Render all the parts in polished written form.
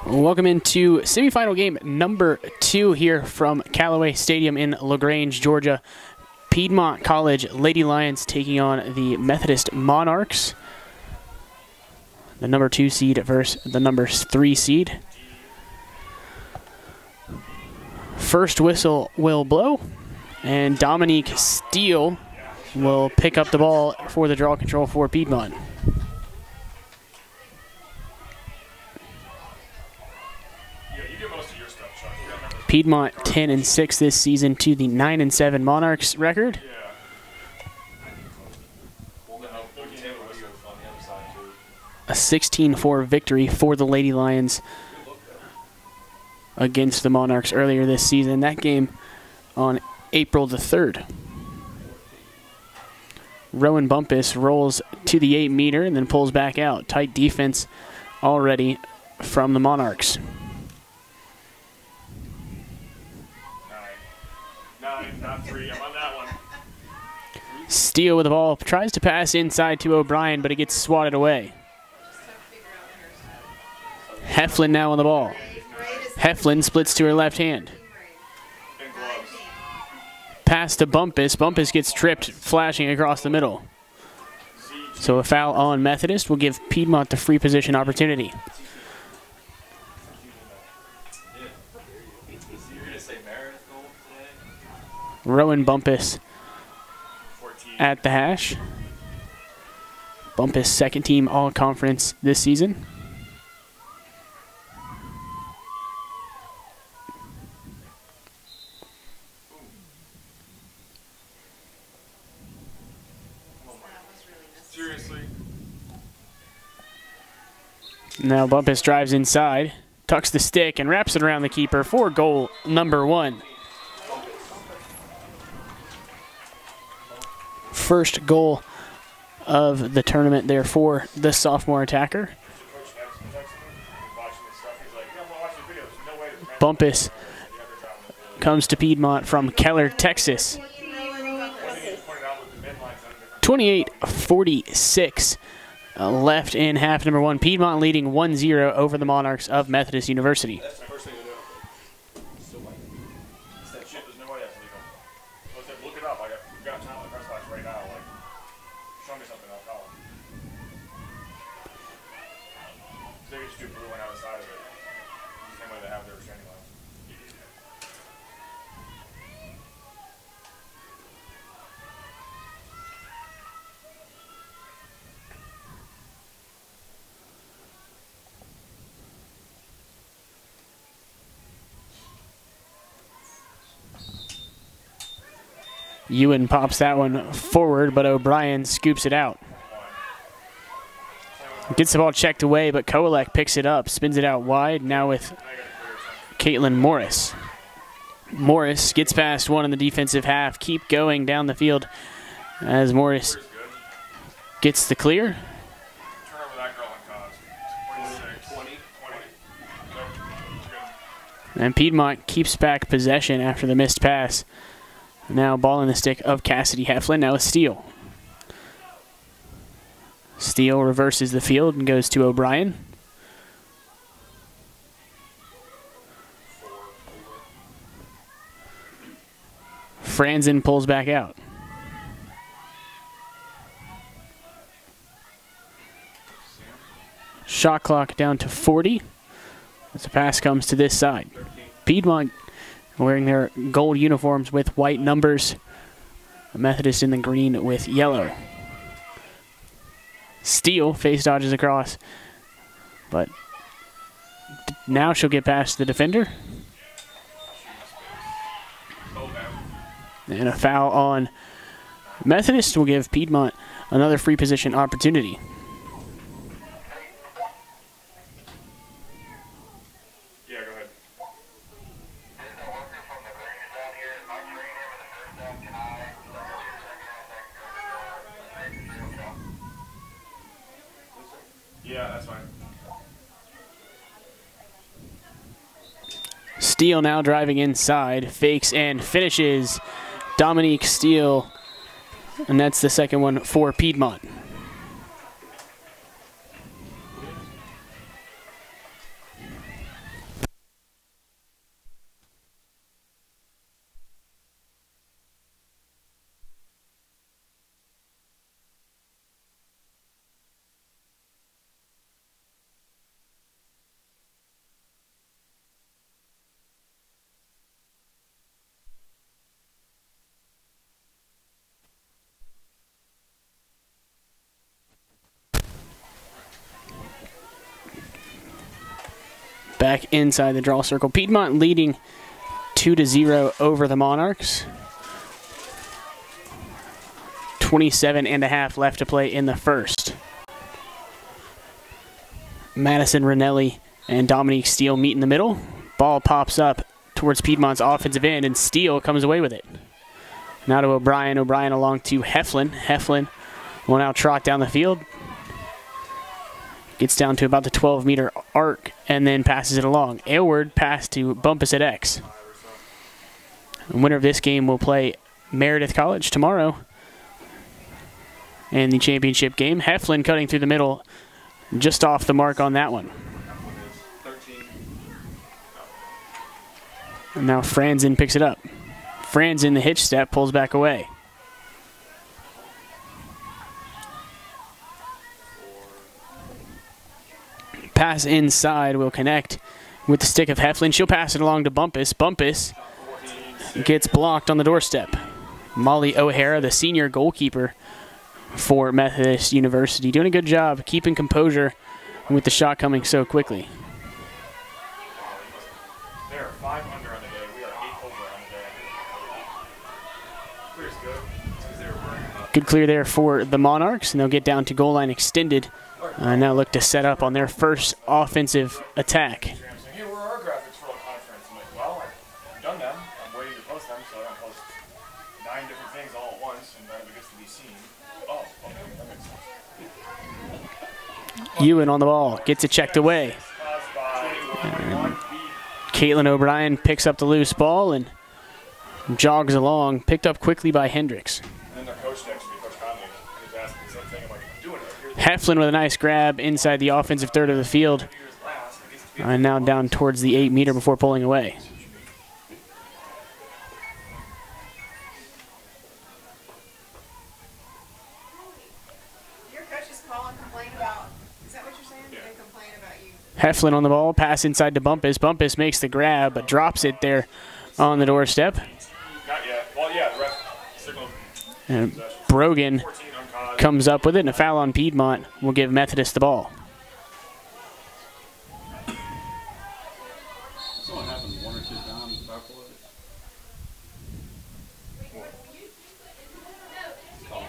Welcome into semifinal game number 2 here from Callaway Stadium in LaGrange, Georgia. Piedmont College Lady Lions taking on the Methodist Monarchs. The number 2 seed versus the number 3 seed. First whistle will blow, and Dominique Steele will pick up the ball for the draw control for Piedmont. Piedmont 10-6 this season to the 9-7 Monarchs record. A 16-4 victory for the Lady Lions against the Monarchs earlier this season. That game on April the 3rd. Rowan Bumpus rolls to the 8-meter and then pulls back out. Tight defense already from the Monarchs. Not 3, I'm on that one. Steele with the ball, tries to pass inside to O'Brien, but it gets swatted away. Heflin now on the ball. Heflin splits to her left hand. Pass to Bumpus. Bumpus gets tripped, flashing across the middle. So a foul on Methodist will give Piedmont the free position opportunity. Rowan Bumpus at the hash. Bumpus second team all-conference this season. Seriously? Now Bumpus drives inside, tucks the stick, and wraps it around the keeper for goal number 1. First goal of the tournament there for the sophomore attacker. Bumpus comes to Piedmont from Keller, Texas. 28-46 left in half number 1. Piedmont leading 1-0 over the Monarchs of Methodist University. Look it up. We've got time on the press box right now. Like, show me something else. They could just do blue one out the side of it. Same way they have their restraining lines. Ewan pops that one forward, but O'Brien scoops it out. Gets the ball checked away, but Kowalek picks it up, spins it out wide, now with Caitlin Morris. Morris gets past one in the defensive half. Keep going down the field as Morris gets the clear. And Piedmont keeps back possession after the missed pass. Now ball in the stick of Cassidy Heflin. Now it's Steele. Steele reverses the field and goes to O'Brien. Franzen pulls back out. Shot clock down to 40 as the pass comes to this side. Piedmont wearing their gold uniforms with white numbers. Methodist in the green with yellow. Steele face dodges across, but now she'll get past the defender. And a foul on Methodist will give Piedmont another free position opportunity. Yeah, that's fine. Steele now driving inside, fakes and finishes. Dominique Steele, and that's the second one for Piedmont. back inside the draw circle. Piedmont leading 2-0 over the Monarchs. 27.5 left to play in the first. Madison Ranelli and Dominique Steele meet in the middle. Ball pops up towards Piedmont's offensive end, and Steele comes away with it. Now to O'Brien. O'Brien along to Heflin. Heflin will now trot down the field. Gets down to about the 12-meter arc and then passes it along. Aylward pass to Bumpus at X. The winner of this game will play Meredith College tomorrow in the championship game. Heflin cutting through the middle, just off the mark on that one. And now Franzen picks it up. Franzen, the hitch step, pulls back away. Pass inside will connect with the stick of Heflin. She'll pass it along to Bumpus. Bumpus gets blocked on the doorstep. Molly O'Hara, the senior goalkeeper for Methodist University, doing a good job keeping composure with the shot coming so quickly. They're 5 under on the day. We are 8 over on the day. Clear's good. Good clear there for the Monarchs, and they'll get down to goal line extended. Now look to set up on their first offensive attack. Hey, where are our graphics for the conference? I'm like, well, I've done them. I'm waiting to post them, so I don't post 9 different things all at once, and then it gets to be seen. Oh, okay, that makes sense. Ewan on the ball, gets it checked away. Caitlin O'Brien picks up the loose ball and jogs along, picked up quickly by Hendricks. And then their coach next to me, Coach Conley, was asking the same thing. I'm like, I'm doing it. Heflin with a nice grab inside the offensive third of the field. And now down towards the 8-meter before pulling away. Your coaches call and complain about, is that what you're saying? They complain about you. Heflin on the ball, pass inside to Bumpus. Bumpus makes the grab, but drops it there on the doorstep. Not yet. Well, yeah, the ref signaled. And Brogan comes up with it, and a foul on Piedmont will give Methodist the ball. Someone happened 1 or 2 times back for it. Tell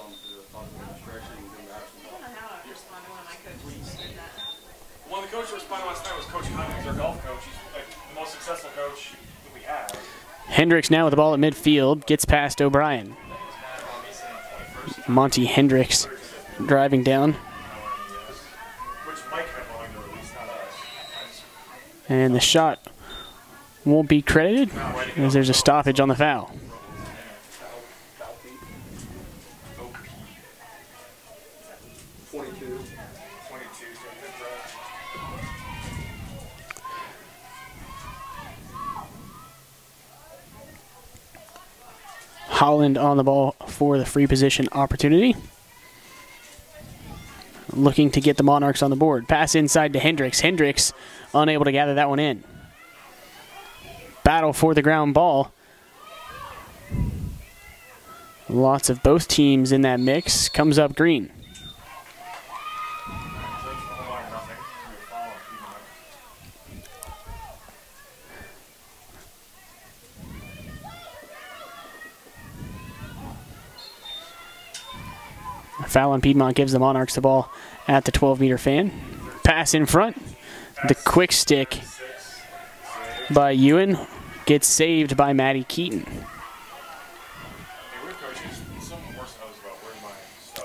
them to talk about stretching and do that. I don't know how I responded when my coach said that. Well, the coach who responded last night was Coach Conley. He's our golf coach. He's like the most successful coach that we have. Hendricks now with the ball at midfield, gets past O'Brien. Monty Hendricks driving down. And the shot won't be credited as there's a stoppage on the foul. Holland on the ball for the free position opportunity. Looking to get the Monarchs on the board. Pass inside to Hendricks. Hendricks unable to gather that one in. Battle for the ground ball. Lots of both teams in that mix. Comes up green. A foul on Piedmont gives the Monarchs the ball at the 12-meter fan. Pass in front. The quick stick by Ewan gets saved by Maddie Keaton.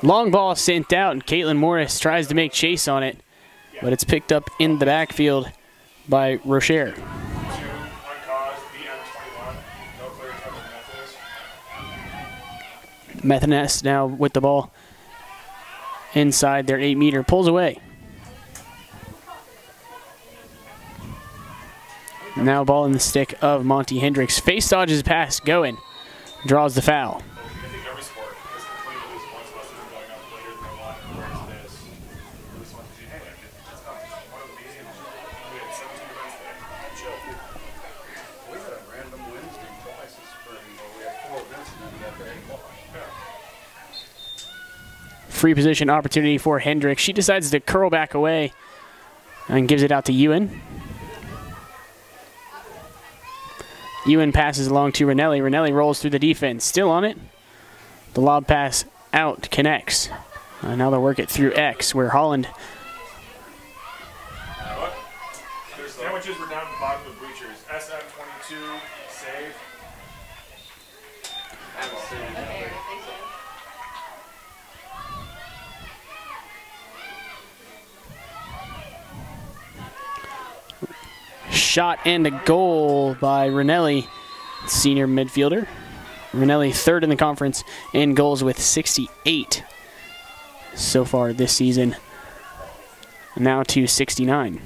Long ball sent out, and Caitlin Morris tries to make chase on it, but it's picked up in the backfield by Rocher. Methodist now with the ball inside their 8-meter, pulls away. Now ball in the stick of Monty Hendricks. Face dodges pass, going, draws the foul. Free position opportunity for Hendricks. She decides to curl back away And gives it out to Ewan. Ewan passes along to Ranelli. Ranelli rolls through the defense. Still on it. The lob pass out connects. Now they'll work it through X, where Holland. Their sandwiches were down at the bottom of the bleachers. SM22, save. Shot and a goal by Ranelli, senior midfielder. Ranelli third in the conference in goals with 68 so far this season. Now to 69.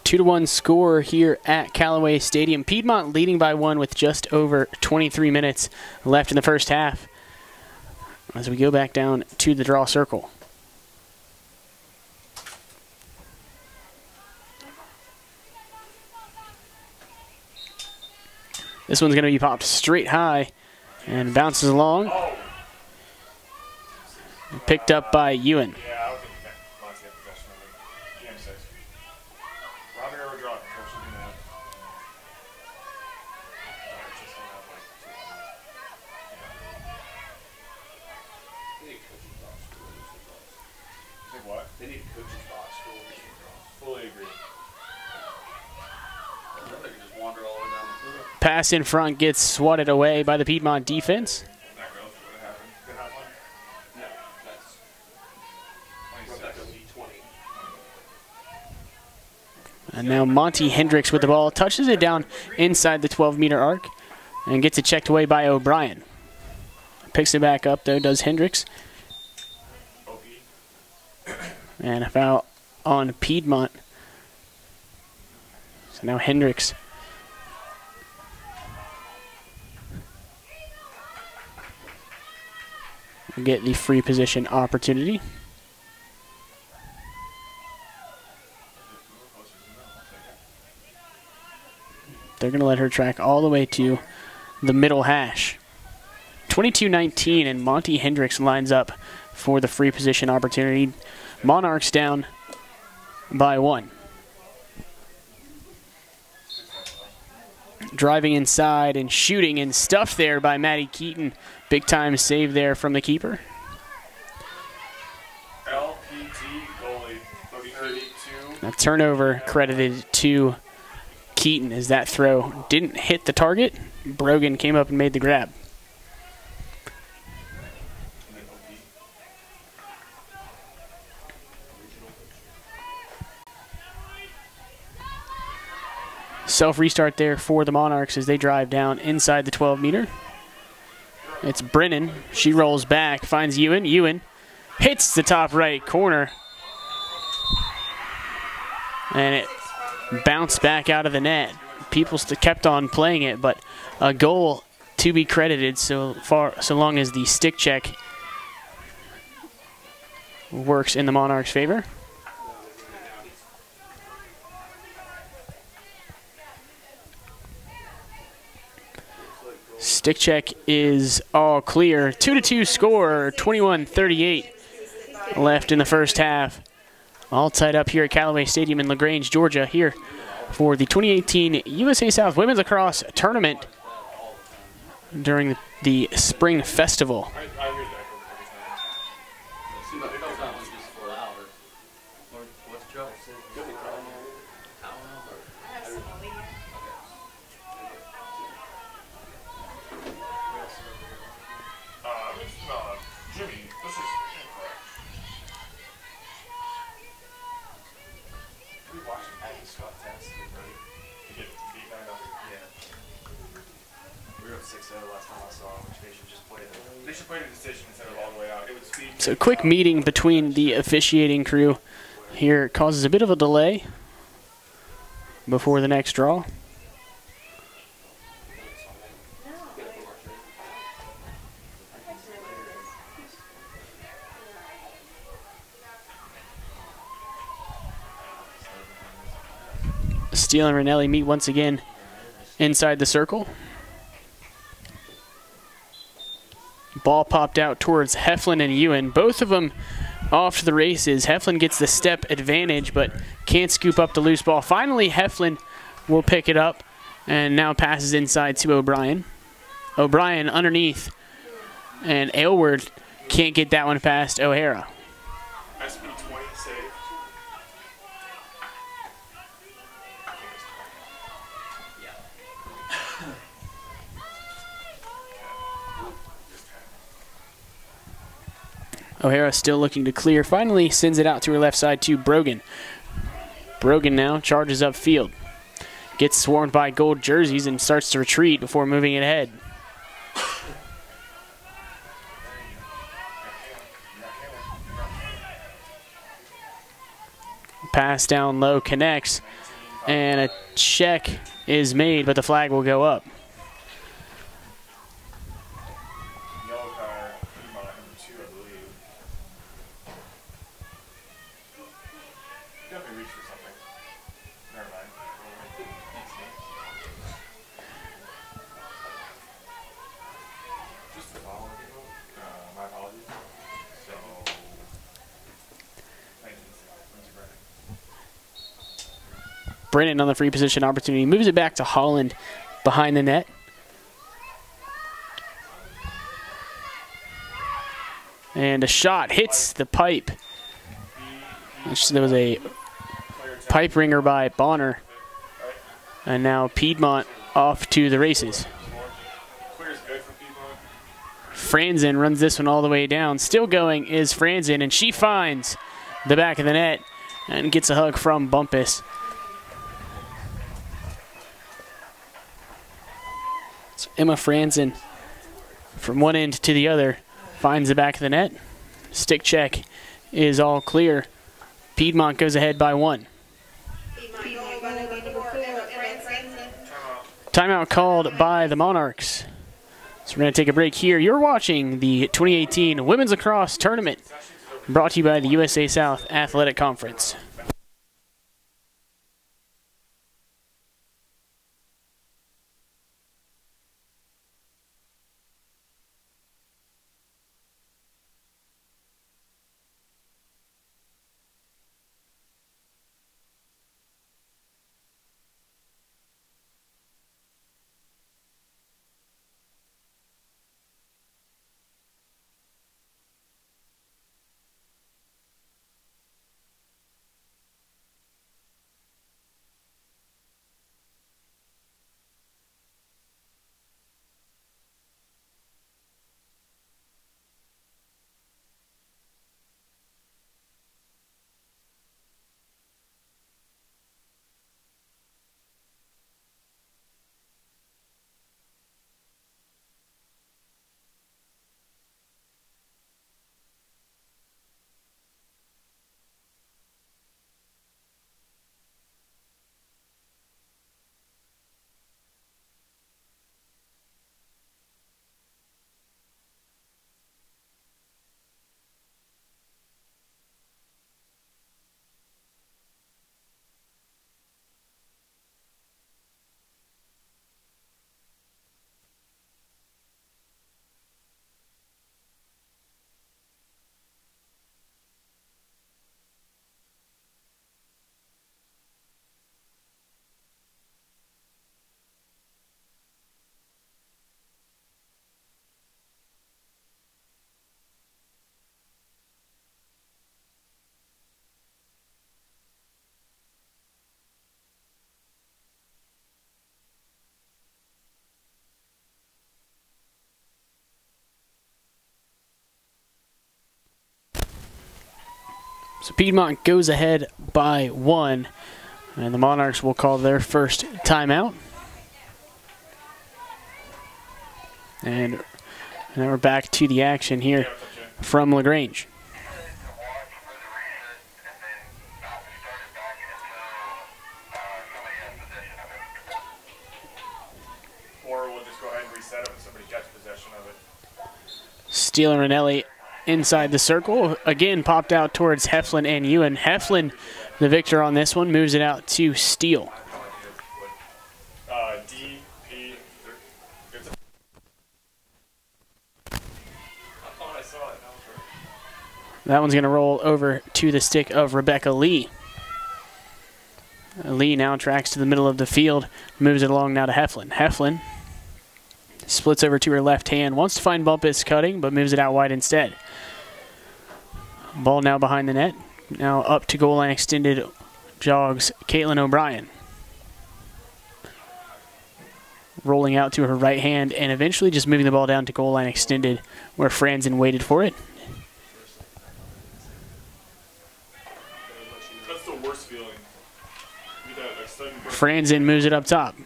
Two to one score here at Callaway Stadium. Piedmont leading by 1 with just over 23 minutes left in the first half. As we go back down to the draw circle. This one's going to be popped straight high and bounces along. Picked up by Ewan. Yeah, I would think that Monty had possession of it. Game 6. Robbie over draw control should be that. You think what? They need coaches box for what we can draw. Fully agree. They can just wander all the way down the field. Pass in front gets swatted away by the Piedmont defense. That growth would have happened. Did have one? No, that's 26. 20. And now Monty Hendricks with the ball, touches it down inside the 12-meter arc and gets it checked away by O'Brien. Picks it back up, though, does Hendricks. OP. And a foul on Piedmont. So now Hendricks will get the free position opportunity. They're going to let her track all the way to the middle hash. 22-19, and Monty Hendricks lines up for the free position opportunity. Monarchs down by 1. Driving inside and shooting and stuffed there by Maddie Keaton. Big time save there from the keeper. LPT goalie 32. A turnover credited to Keaton as that throw didn't hit the target. Brogan came up and made the grab. Self-restart there for the Monarchs as they drive down inside the 12-meter. It's Brennan. She rolls back, finds Ewan. Ewan hits the top right corner. And it bounced back out of the net. People kept on playing it, but a goal to be credited so long as the stick check works in the Monarchs' favor. Stick check is all clear. 2-2 score, 21-38 left in the first half. All tied up here at Callaway Stadium in LaGrange, Georgia, here for the 2018 USA South Women's Lacrosse Tournament during the Spring Festival. I hear that every time. See, but that one's just for loud. Or what's Joe? I have some over here. Jimmy, this is incorrect. We watched Aggie Scott test, right? said last time I saw, which they should just play it. They should play the decision instead of all the way out. It would speed. So a quick meeting between the officiating crew here causes a bit of a delay before the next draw. Steele and Ranelli meet once again inside the circle. Ball popped out towards Heflin and Ewan. Both of them off to the races. Heflin gets the step advantage, but can't scoop up the loose ball. Finally, Heflin will pick it up and now passes inside to O'Brien. O'Brien underneath, and Aylward can't get that one past O'Hara. SP20 save. O'Hara still looking to clear. Finally sends it out to her left side to Brogan. Brogan now charges upfield. Gets swarmed by gold jerseys and starts to retreat before moving it ahead. Pass down low connects, and a check is made, but the flag will go up. Yellow card, number 2, I believe. Definitely reach for something. Never mind. Just the following people. My apologies. So, Brennan on the free position opportunity. Moves it back to Holland behind the net. And a shot hits the pipe. There was a pipe ringer by Bonner. And now Piedmont off to the races. Franzen runs this one all the way down. Still going is Franzen, and she finds the back of the net and gets a hug from Bumpus. So Emma Franzen from one end to the other finds the back of the net. Stick check is all clear. Piedmont goes ahead by 1. Timeout called by the Monarchs. So we're going to take a break here. You're watching the 2018 Women's Lacrosse Tournament, brought to you by the USA South Athletic Conference. So Piedmont goes ahead by 1, and the Monarchs will call their first timeout. And now we're back to the action here from LaGrange. Or we'll just go ahead and reset it when somebody gets possession of it. Steele and Ranelli inside the circle. Again, popped out towards Heflin and Ewan. Heflin, the victor on this one, moves it out to Steele. D, P. I thought I saw it. That one's going to roll over to the stick of Rebecca Lee. Lee now tracks to the middle of the field, moves it along now to Heflin. Heflin splits over to her left hand, wants to find Bumpus cutting, but moves it out wide instead. Ball now behind the net. Now up to goal line extended jogs Caitlin O'Brien. Rolling out to her right hand and eventually just moving the ball down to goal line extended where Franzen waited for it. That's the worst feeling. Franzen moves it up top.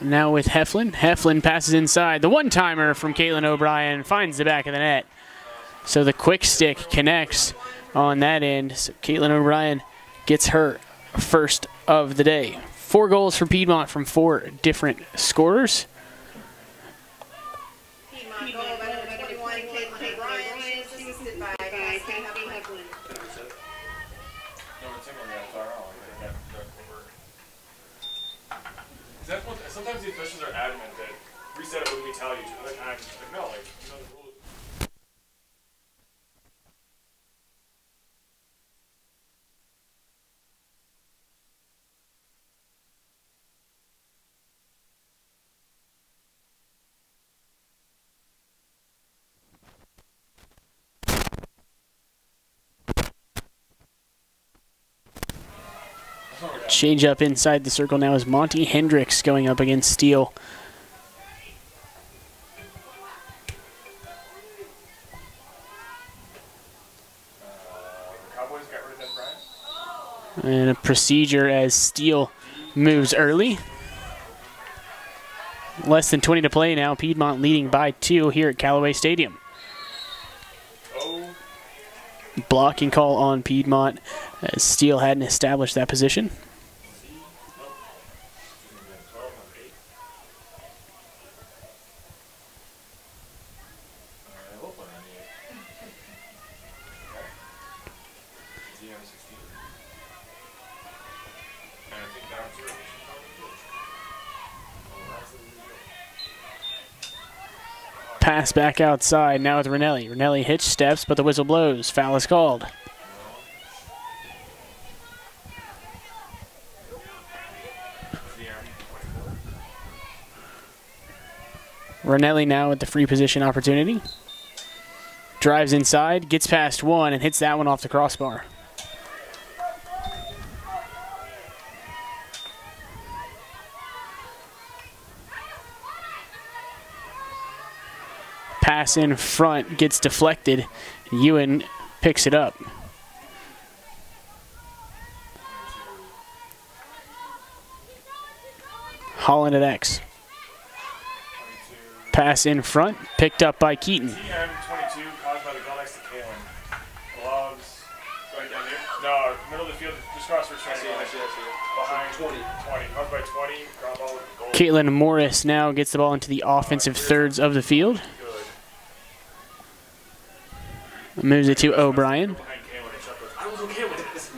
Now with Heflin. Heflin passes inside. The one-timer from Caitlin O'Brien finds the back of the net. So the quick stick connects on that end. So Caitlin O'Brien gets her first of the day. 4 goals for Piedmont from 4 different scorers. Piedmont goal by number 21, Caitlin O'Brien. She is assisted by Heflin. Sometimes the officials are adamant that reset it when we tell you to. Other times, it's like, no, like, you know the rules. Change up inside the circle now is Monty Hendricks going up against Steele. Cowboys got rid of that, Brian. And a procedure as Steele moves early. Less than 20 to play now. Piedmont leading by 2 here at Callaway Stadium. Blocking call on Piedmont as Steele hadn't established that position. Pass back outside, now with Ranelli. Ranelli hitch steps, but the whistle blows. Foul is called. Ranelli now with the free position opportunity. Drives inside, gets past one, and hits that one off the crossbar. Pass in front, gets deflected. Ewan picks it up. Holland at X. Pass in front, picked up by Keaton. TM22 caused by the goal next to Kalen. Gloves. Right down here? No, middle of the field, just cross for I see it. Behind 20. Caused by 20. Ground ball with the goal. Caitlin Morris now gets the ball into the offensive thirds of the field. Moves it to O'Brien. I was okay with this.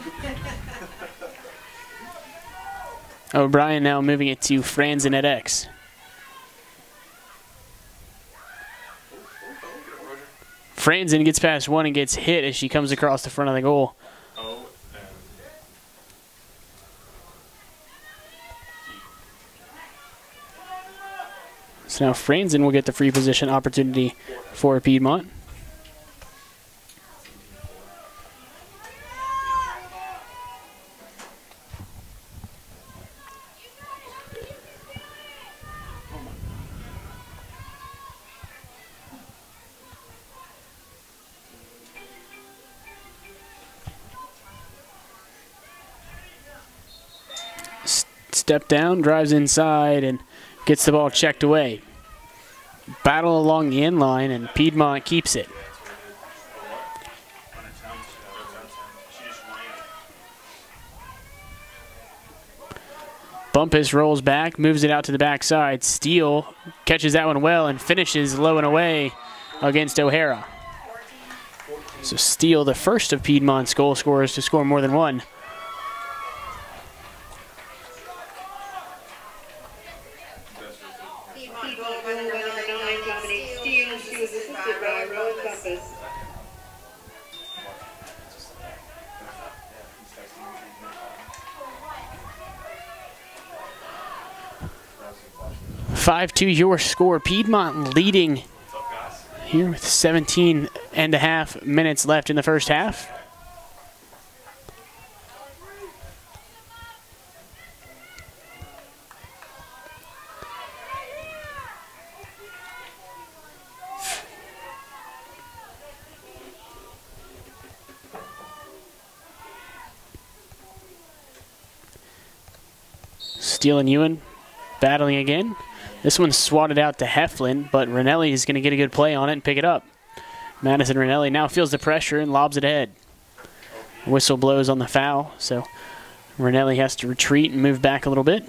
O'Brien now moving it to Franzen at X. Franzen gets past one and gets hit as she comes across the front of the goal. So now Franzen will get the free position opportunity for Piedmont. Step down, drives inside, and gets the ball checked away. Battle along the end line, and Piedmont keeps it. Bumpus rolls back, moves it out to the backside. Steele catches that one well and finishes low and away against O'Hara. So Steele, the first of Piedmont's goal scorers to score more than one. Piedmont goal by number 9, Dominic Steele. She was assisted by Rose Bumpus. "5-2 your score. Piedmont leading here with 17 and a half minutes left in the first half. Steele and Ewan battling again. This one's swatted out to Heflin, but Ranelli is going to get a good play on it and pick it up. Madison Ranelli now feels the pressure and lobs it ahead. Whistle blows on the foul, so Ranelli has to retreat and move back a little bit.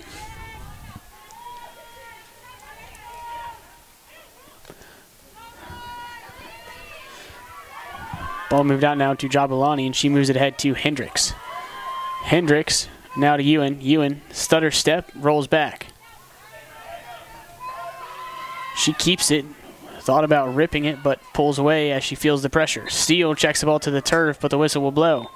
Ball moved out now to Jabulani, and she moves it ahead to Hendricks. Hendricks now to Ewan. Ewan, stutter step, rolls back. She keeps it, thought about ripping it, but pulls away as she feels the pressure. Steele checks the ball to the turf, but the whistle will blow.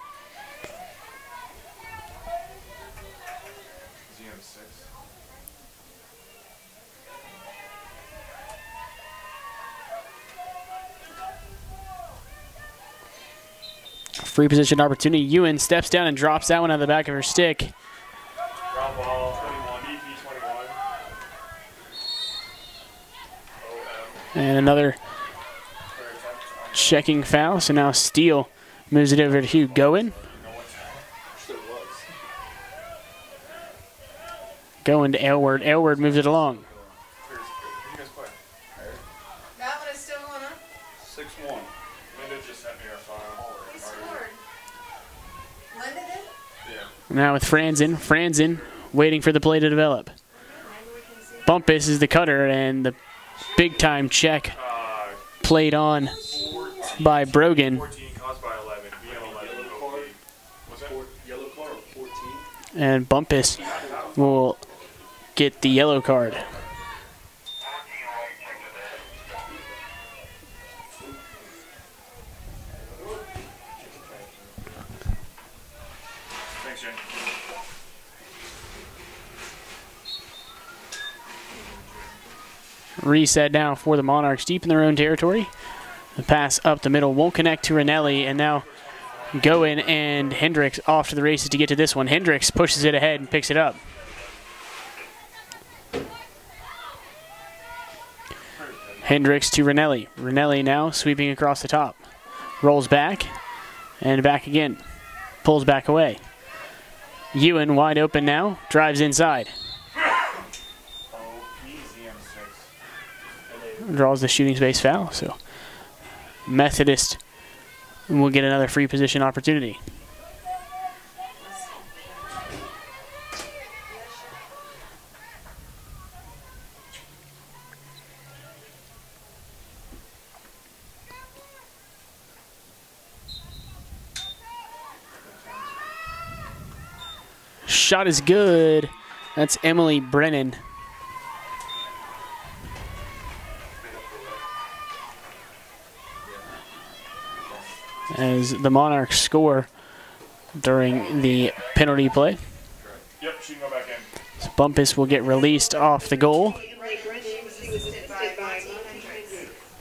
Free position opportunity. Ewan steps down and drops that one out of the back of her stick. Ground ball, 21, EP 21. And another checking foul. So now Steele moves it over to Hugh Goen. Going to Aylward. Aylward moves it along. That one is still going on? 6-1. Linda just sent me a file. He scored. Linda did? Yeah. Now with Franzen. Franzen waiting for the play to develop. Maybe we can see. Bumpus is the cutter, and the big-time check played on 14, by Brogan. 14 caused by 11. We have 11. What's that? Yellow card or 14? And Bumpus will get the yellow card. Thanks, Jen. Reset now for the Monarchs deep in their own territory. The pass up the middle won't connect to Ranelli, and now Goen and Hendricks off to the races to get to this one. Hendricks pushes it ahead and picks it up. Hendricks to Ranelli. Ranelli now sweeping across the top. Rolls back and back again. Pulls back away. Ewan wide open now. Drives inside. Draws the shooting space foul. So Methodist will get another free position opportunity. Shot is good. That's Emily Brennan. As the Monarchs score during the penalty play. Yep, she can go back in. So Bumpus will get released off the goal.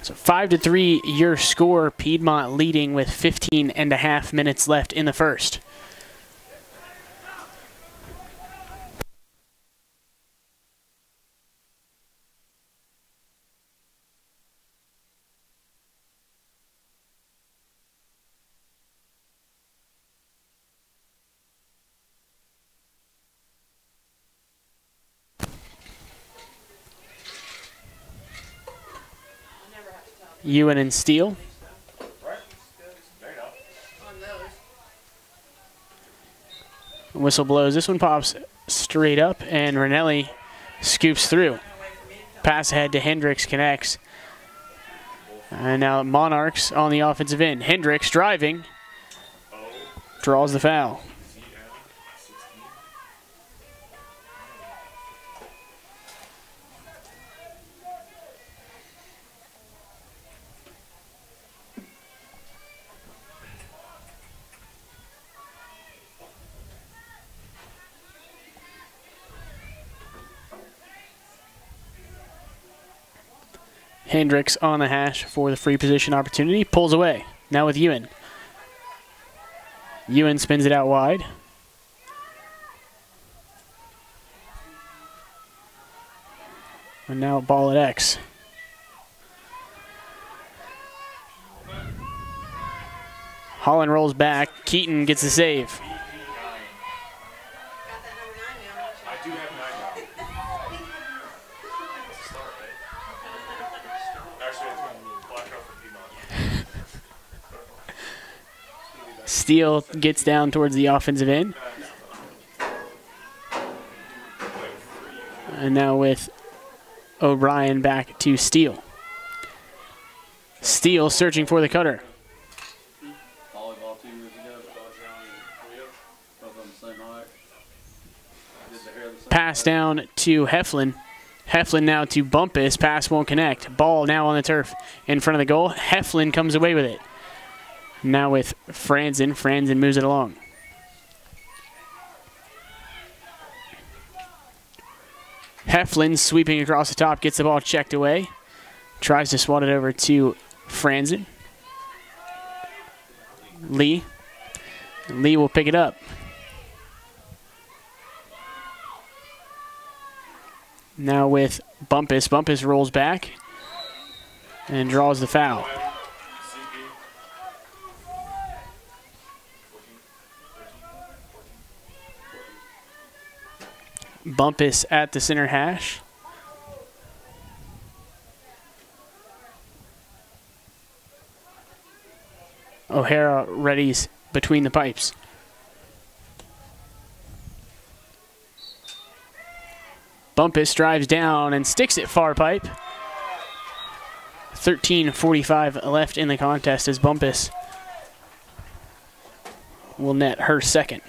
So 5-3 your score. Piedmont leading with 15 and a half minutes left in the first. Ewan and Steele. Right? There you go. On those. Whistle blows. This one pops straight up, and Ranelli scoops through. Pass ahead to Hendricks, connects. And now Monarchs on the offensive end. Hendricks driving. Draws the foul. Hendricks on the hash for the free position opportunity. Pulls away. Now with Ewan. Ewan spins it out wide. And now ball at X. Holland rolls back. Keaton gets the save. Got that number 9 now. I do have 9 now. That's a start, right? Actually, it's black out for Piedmont. Steele gets down towards the offensive end. And now with O'Brien back to Steele. Steele searching for the cutter. Volleyball 2 years ago. Both on the same height. Did the hair the same Pass down to Heflin. Heflin now to Bumpus. Pass won't connect. Ball now on the turf in front of the goal. Heflin comes away with it. Now with Franzen. Franzen moves it along. Heflin sweeping across the top. Gets the ball checked away. Tries to swat it over to Franzen. Lee. Lee will pick it up. Now with Bumpus. Bumpus rolls back and draws the foul. Bumpus at the center hash. O'Hara readies between the pipes. Bumpus drives down and sticks it far pipe. 13:45 left in the contest as Bumpus will net her second.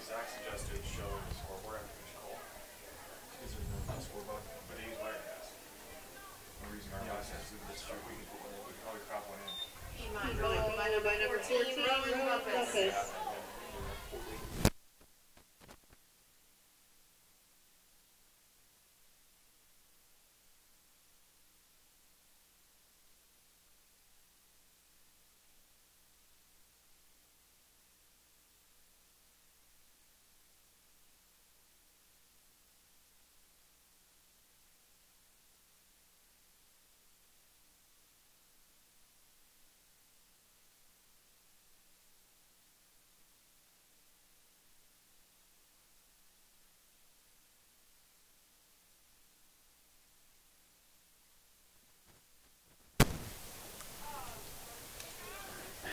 Zach suggested showing the scoreboard after each goal. Because there's no scoreboard, but he's wireless. We're using our license to distribute. We can probably crop one in. Piedmont going by number 14, Roman Bumpus.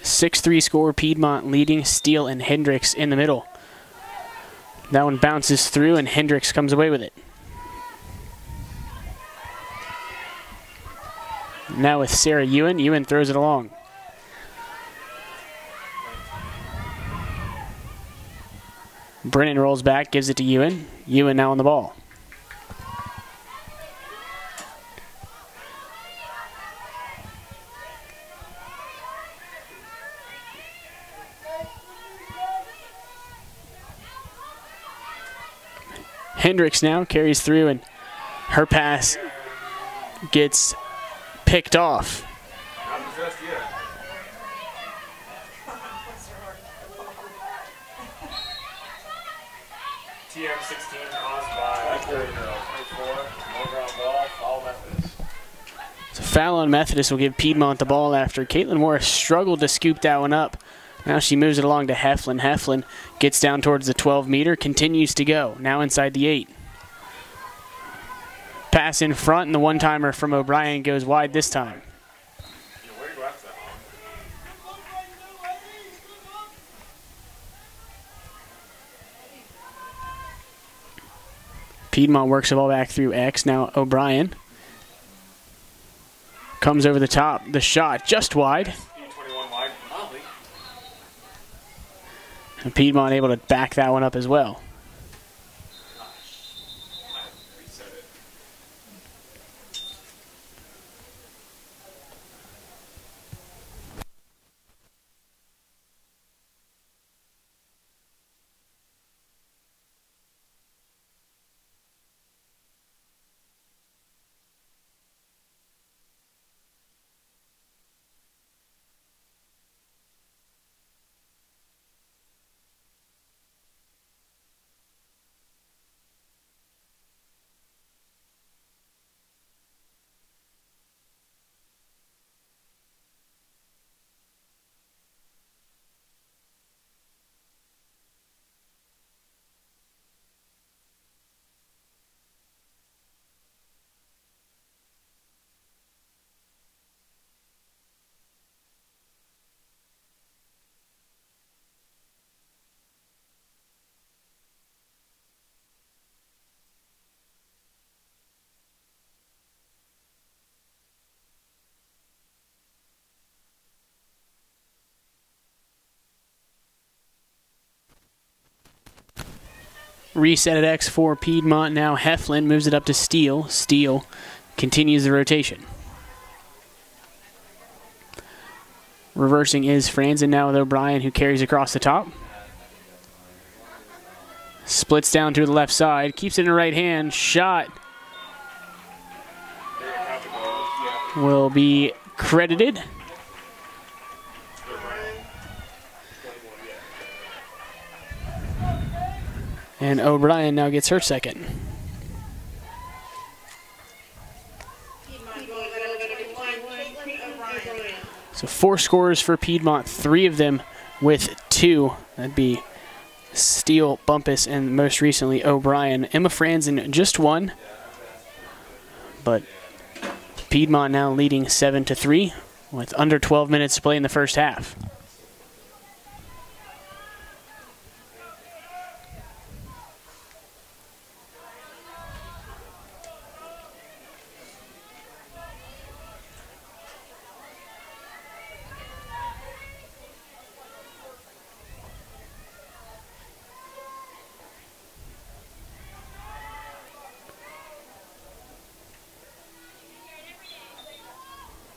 .63 score, Piedmont leading, Steele and Hendricks in the middle. That one bounces through and Hendricks comes away with it. Now with Sarah Ewan. Ewan throws it along. Brennan rolls back, gives it to Ewan. Ewan now on the ball. Hendricks now carries through and her pass gets picked off. Not possessed yet. TM16 caused by 24. No ground ball. Foul Methodist. So foul on Methodist will give Piedmont the ball after Caitlin Morris struggled to scoop that one up. Now she moves it along to Heflin. Heflin gets down towards the 12 meter, continues to go. Now inside the 8. Pass in front, and the one-timer from O'Brien goes wide this time. Way to go after that one. Piedmont works the ball back through X. Now O'Brien comes over the top. The shot just wide. E21 wide. And Piedmont able to back that one up as well. Reset at X for Piedmont. Now Heflin moves it up to Steele. Steele continues the rotation. Reversing is Franzen now with O'Brien, who carries across the top. Splits down to the left side. Keeps it in the right hand. Shot will be credited. And O'Brien now gets her second. So 4 scorers for Piedmont, 3 of them with 2. That'd be Steele, Bumpus, and most recently O'Brien. Emma Franzen just 1. But Piedmont now leading 7-3 with under 12 minutes to play in the first half.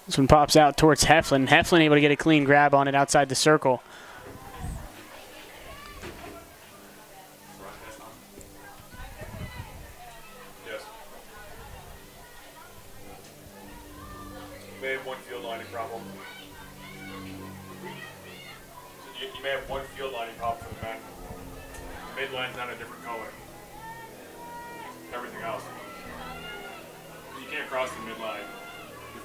This one pops out towards Heflin. Heflin able to get a clean grab on it outside the circle. Yes. You may have one field lining problem. You may have one field lining problem for the men. The midline's not a different color. Everything else. You can't cross the midline.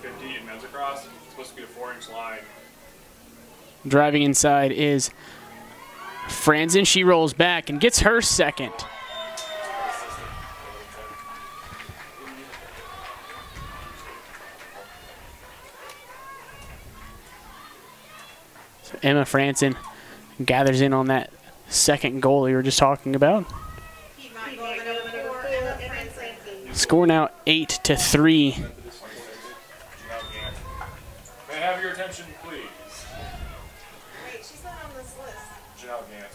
50 in men's lacrosse. It's supposed to be a 4-inch line. Driving inside is Franzen. She rolls back and gets her second. So Emma Franzen gathers in on that second goal we were just talking about. Score now 8-3. Have your attention, please. Wait, she's not on this list. Janelle Gant.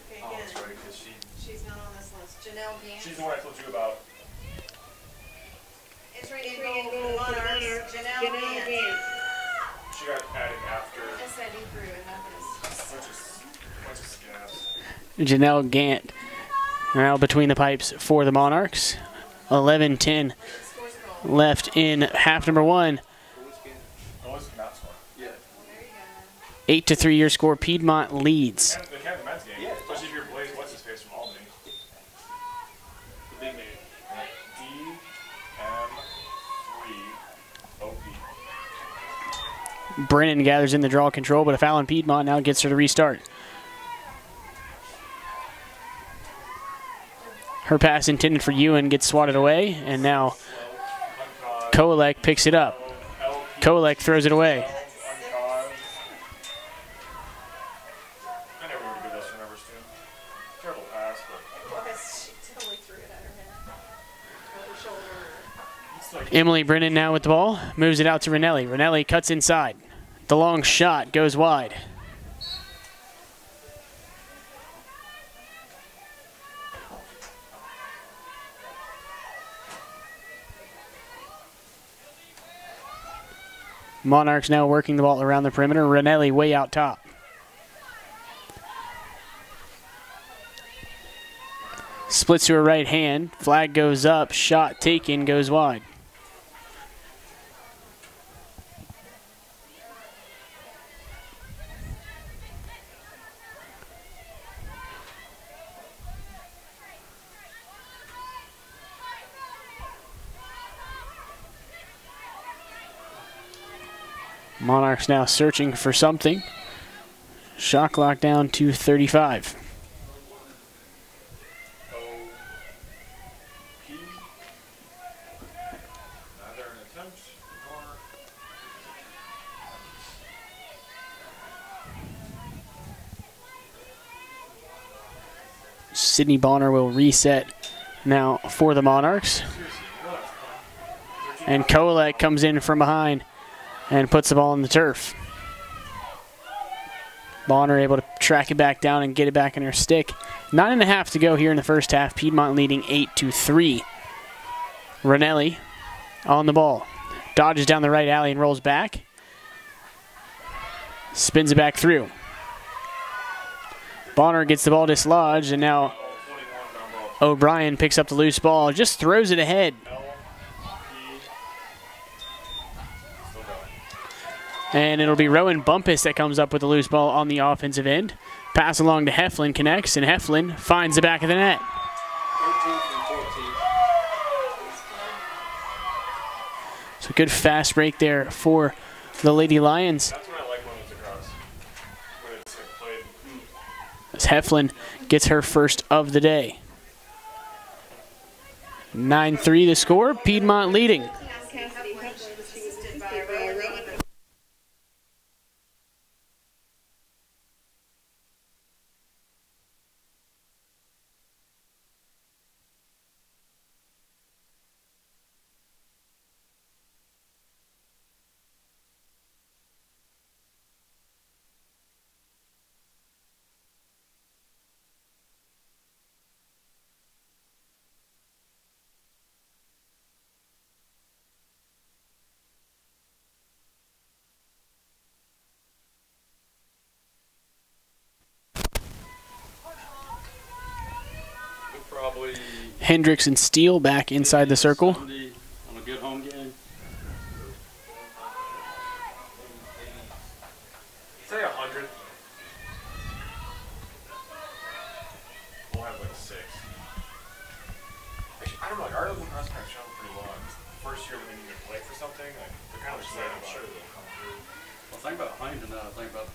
Okay, Oh, again. that's right, because She's not on this list. Janelle Gant. she's the one I told you about. Entering in goal for the Monarchs, Janelle Gant. She got added after. SID crew in Methodist. Bunch of scabs. Janelle Gant now between the pipes for the Monarchs. 11-10 left in half number 1. Oh, it's not score. Yeah. 8-3 your score. Piedmont leads. They can have the men's game. Yeah. Especially if you're Blaze, what's his face from Albany? The big name. DM3OP. Brennan gathers in the draw control, but a foul on Piedmont now gets her to restart. Her pass intended for Ewan gets swatted away, and now Kowalek picks it up. Kowalek throws it away. I never would have given those numbers to him. Terrible pass, but She totally threw it at her head. Or her shoulder. it's like Emily Brennan now with the ball, moves it out to Ranelli. Ranelli cuts inside. The long shot goes wide. Monarchs now working the ball around the perimeter. Ranelli way out top. Splits to her right hand. Flag goes up. Shot taken. Goes wide. Monarchs now searching for something. Shot clock down to 35. P. Neither an attempt nor. Sydney Bonner will reset now for the Monarchs. Seriously, you know that's fun. And Kowalek comes in from behind and puts the ball on the turf. Bonner able to track it back down and get it back in her stick. 9.5 to go here in the first half. Piedmont leading 8-3. Ranelli on the ball. Dodges down the right alley and rolls back. Spins it back through. Bonner gets the ball dislodged, and now 21 ground ball. O'Brien picks up the loose ball, just throws it ahead. L. P. Still going. And it'll be Rowan Bumpus that comes up with the loose ball on the offensive end. Pass along to Heflin, connects, and Heflin finds the back of the net. 13 from 14. So good fast break there for the Lady Lions That's what I like when it's across. When it's like played. as Heflin gets her first of the day. 9-3 the score, Piedmont leading. Assisted by Rowan. We'll probably Hendricks and Steele back inside the circle. 70 on a good home game. Say 100. We'll have like 6. Actually, I don't know. Like, our lacrosse have shown pretty well. First year when they need to play for something, like, they're kind of excited. I'm sure they'll come through. Well, think about Huntington now. Think about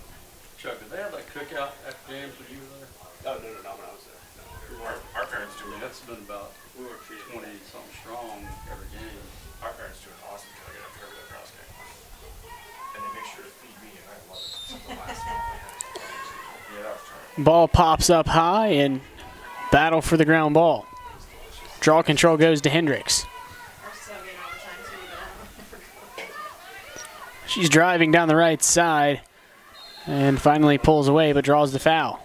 Chuck. Did they have that cookout after games when you were there? Oh, no, not when I was there. No. Our parents do I mean, it. that's been about 20-something strong every game. Our parents do an awesome job getting up here with a lacrosse game. And they make sure to feed me, and I love it. It's the last one they had. Yeah, that was trying. Ball pops up high and battle for the ground ball. Draw control goes to Hendricks. Our subbing all the time too, but I don't know. She's driving down the right side and finally pulls away but draws the foul.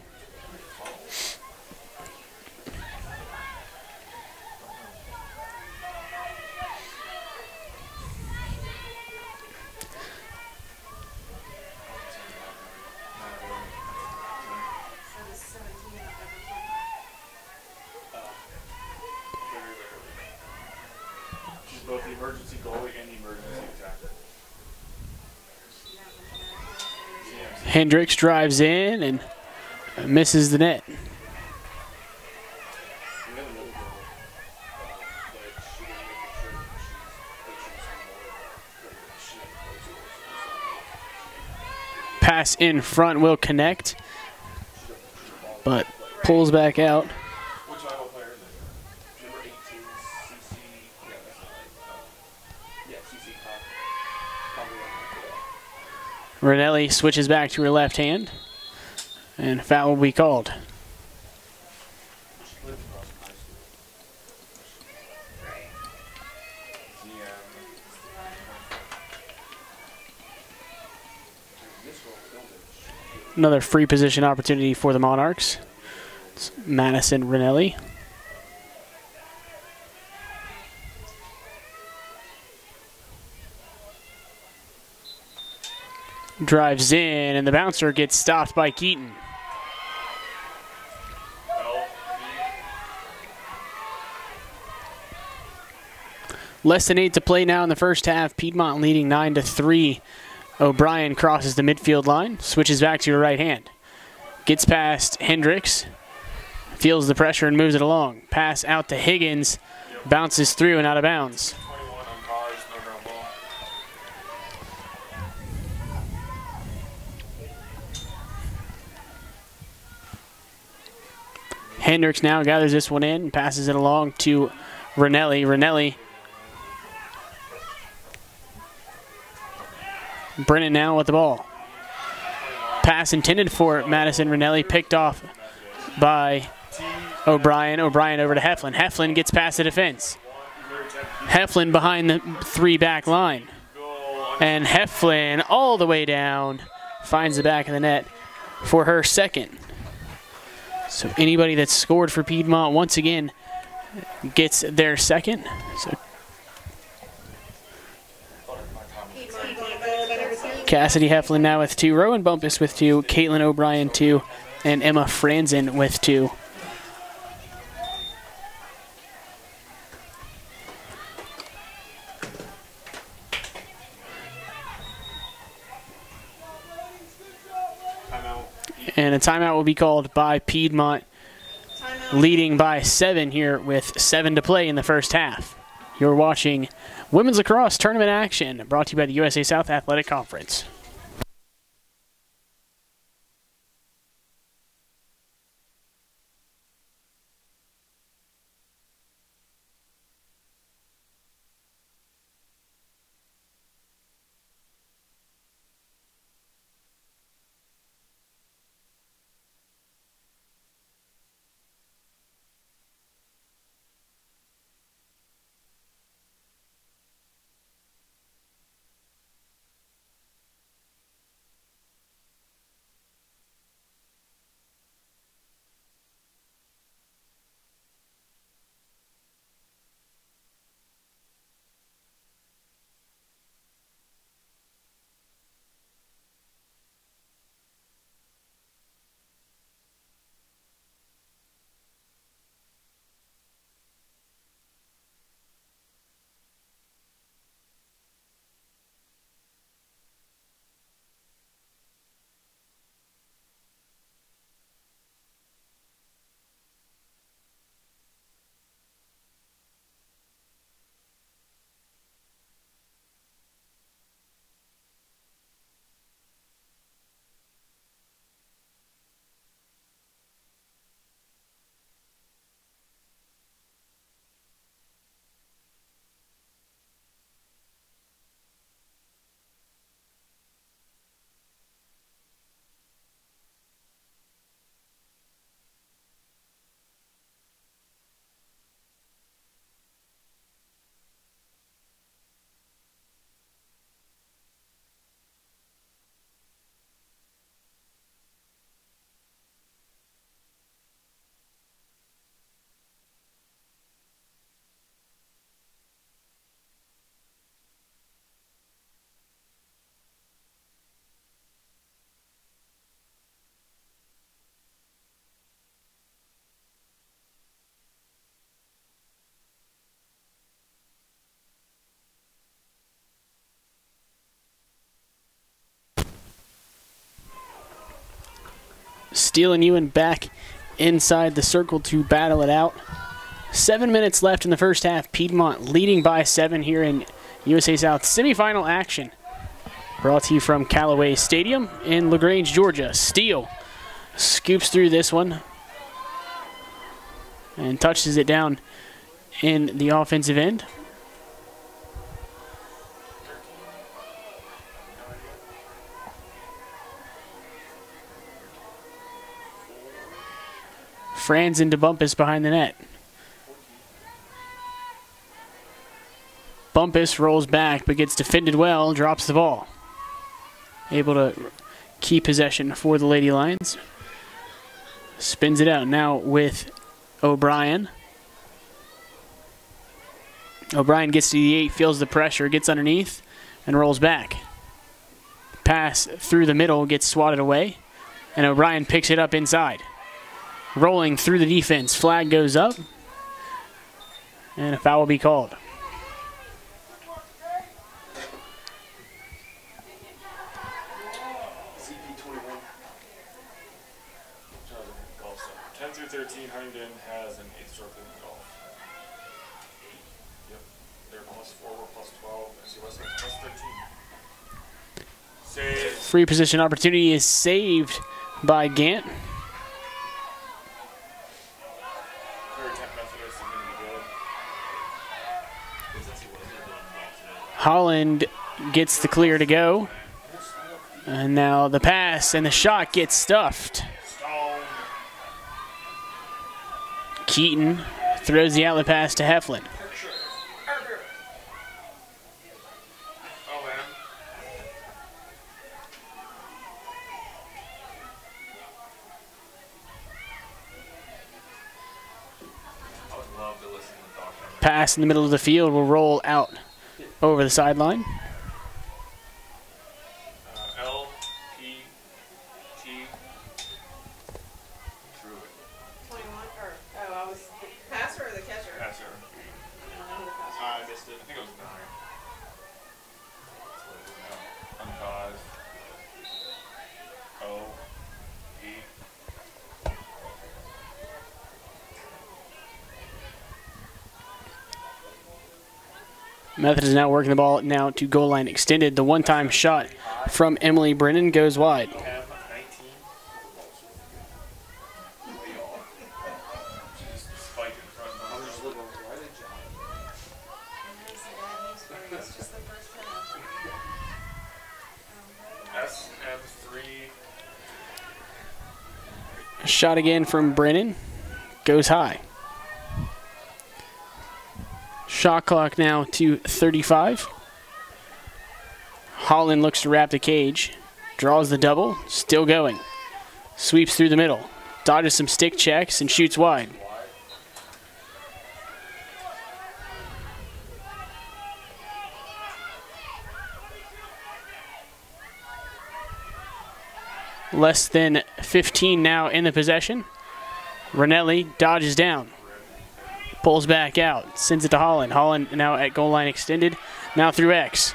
So does 17 up every Very rarely. She's both the emergency goalie and the emergency attacker. time. Hendricks drives in and misses the net. We have another girl, but she was making sure that she's coaching some more. Pass in front will connect, but pulls back out. Which level player is it? Ranelli switches back to her left hand, and foul will be called. Another free position opportunity for the Monarchs. It's Madison Ranelli. Drives in, and the bouncer gets stopped by Keaton. Less than 8 to play now in the first half. Piedmont leading 9-3. O'Brien crosses the midfield line, switches back to her right hand. Gets past Hendricks, feels the pressure and moves it along. Pass out to Higgins, bounces through and out of bounds. Hendricks now gathers this one in, passes it along to Ranelli. Ranelli. Brennan now with the ball. Pass intended for Madison Ranelli, picked off by O'Brien. O'Brien over to Heflin. Heflin gets past the defense. Heflin behind the 3-back line. And Heflin all the way down, finds the back of the net for her second. So anybody that's scored for Piedmont once again gets their second. So Cassidy Heflin now with 2, Rowan Bumpus with 2, Caitlin O'Brien 2, and Emma Franzen with 2. And a timeout will be called by Piedmont, leading by 7 here with 7 to play in the first half. You're watching Women's Lacrosse Tournament action, brought to you by the USA South Athletic Conference. Steele and Ewan back inside the circle to battle it out. 7 minutes left in the first half. Piedmont leading by 7 here in USA South semifinal action. Brought to you from Callaway Stadium in LaGrange, Georgia. Steele scoops through this one and touches it down in the offensive end. Franzen to Bumpus behind the net. Bumpus rolls back but gets defended well, drops the ball. Able to keep possession for the Lady Lions. Spins it out now with O'Brien. O'Brien gets to the 8, feels the pressure, gets underneath, and rolls back. Pass through the middle, gets swatted away, and O'Brien picks it up inside. Rolling through the defense, flag goes up, and a foul will be called. Huntington has an 8 stroke in golf. Yep. They're +4, we're +12. NC West has +13. Save. Free position opportunity is saved by Gant. Holland gets the clear to go. And now the pass and the shot gets stuffed. Keaton throws the outlet pass to Heflin. Pass in the middle of the field will roll out over the sideline. L, P, T. Through it. 21, or, oh, I was, the passer or the catcher? Passer. I don't know who the passer I missed it. I think it was 9. That's what it is now. Unpause. O, P. Method is now working the ball now to goal line extended. The one-time shot from Emily Brennan goes wide. M, 19. Spike in front. It's just the first time. S, M, 3. Shot again from Brennan. Goes high. Shot clock now to 35. Holland looks to wrap the cage. Draws the double. Still going. Sweeps through the middle. Dodges some stick checks and shoots wide. Less than 15 now in the possession. Ranelli dodges down. Pulls back out, sends it to Holland. Holland now at goal line extended, now through X.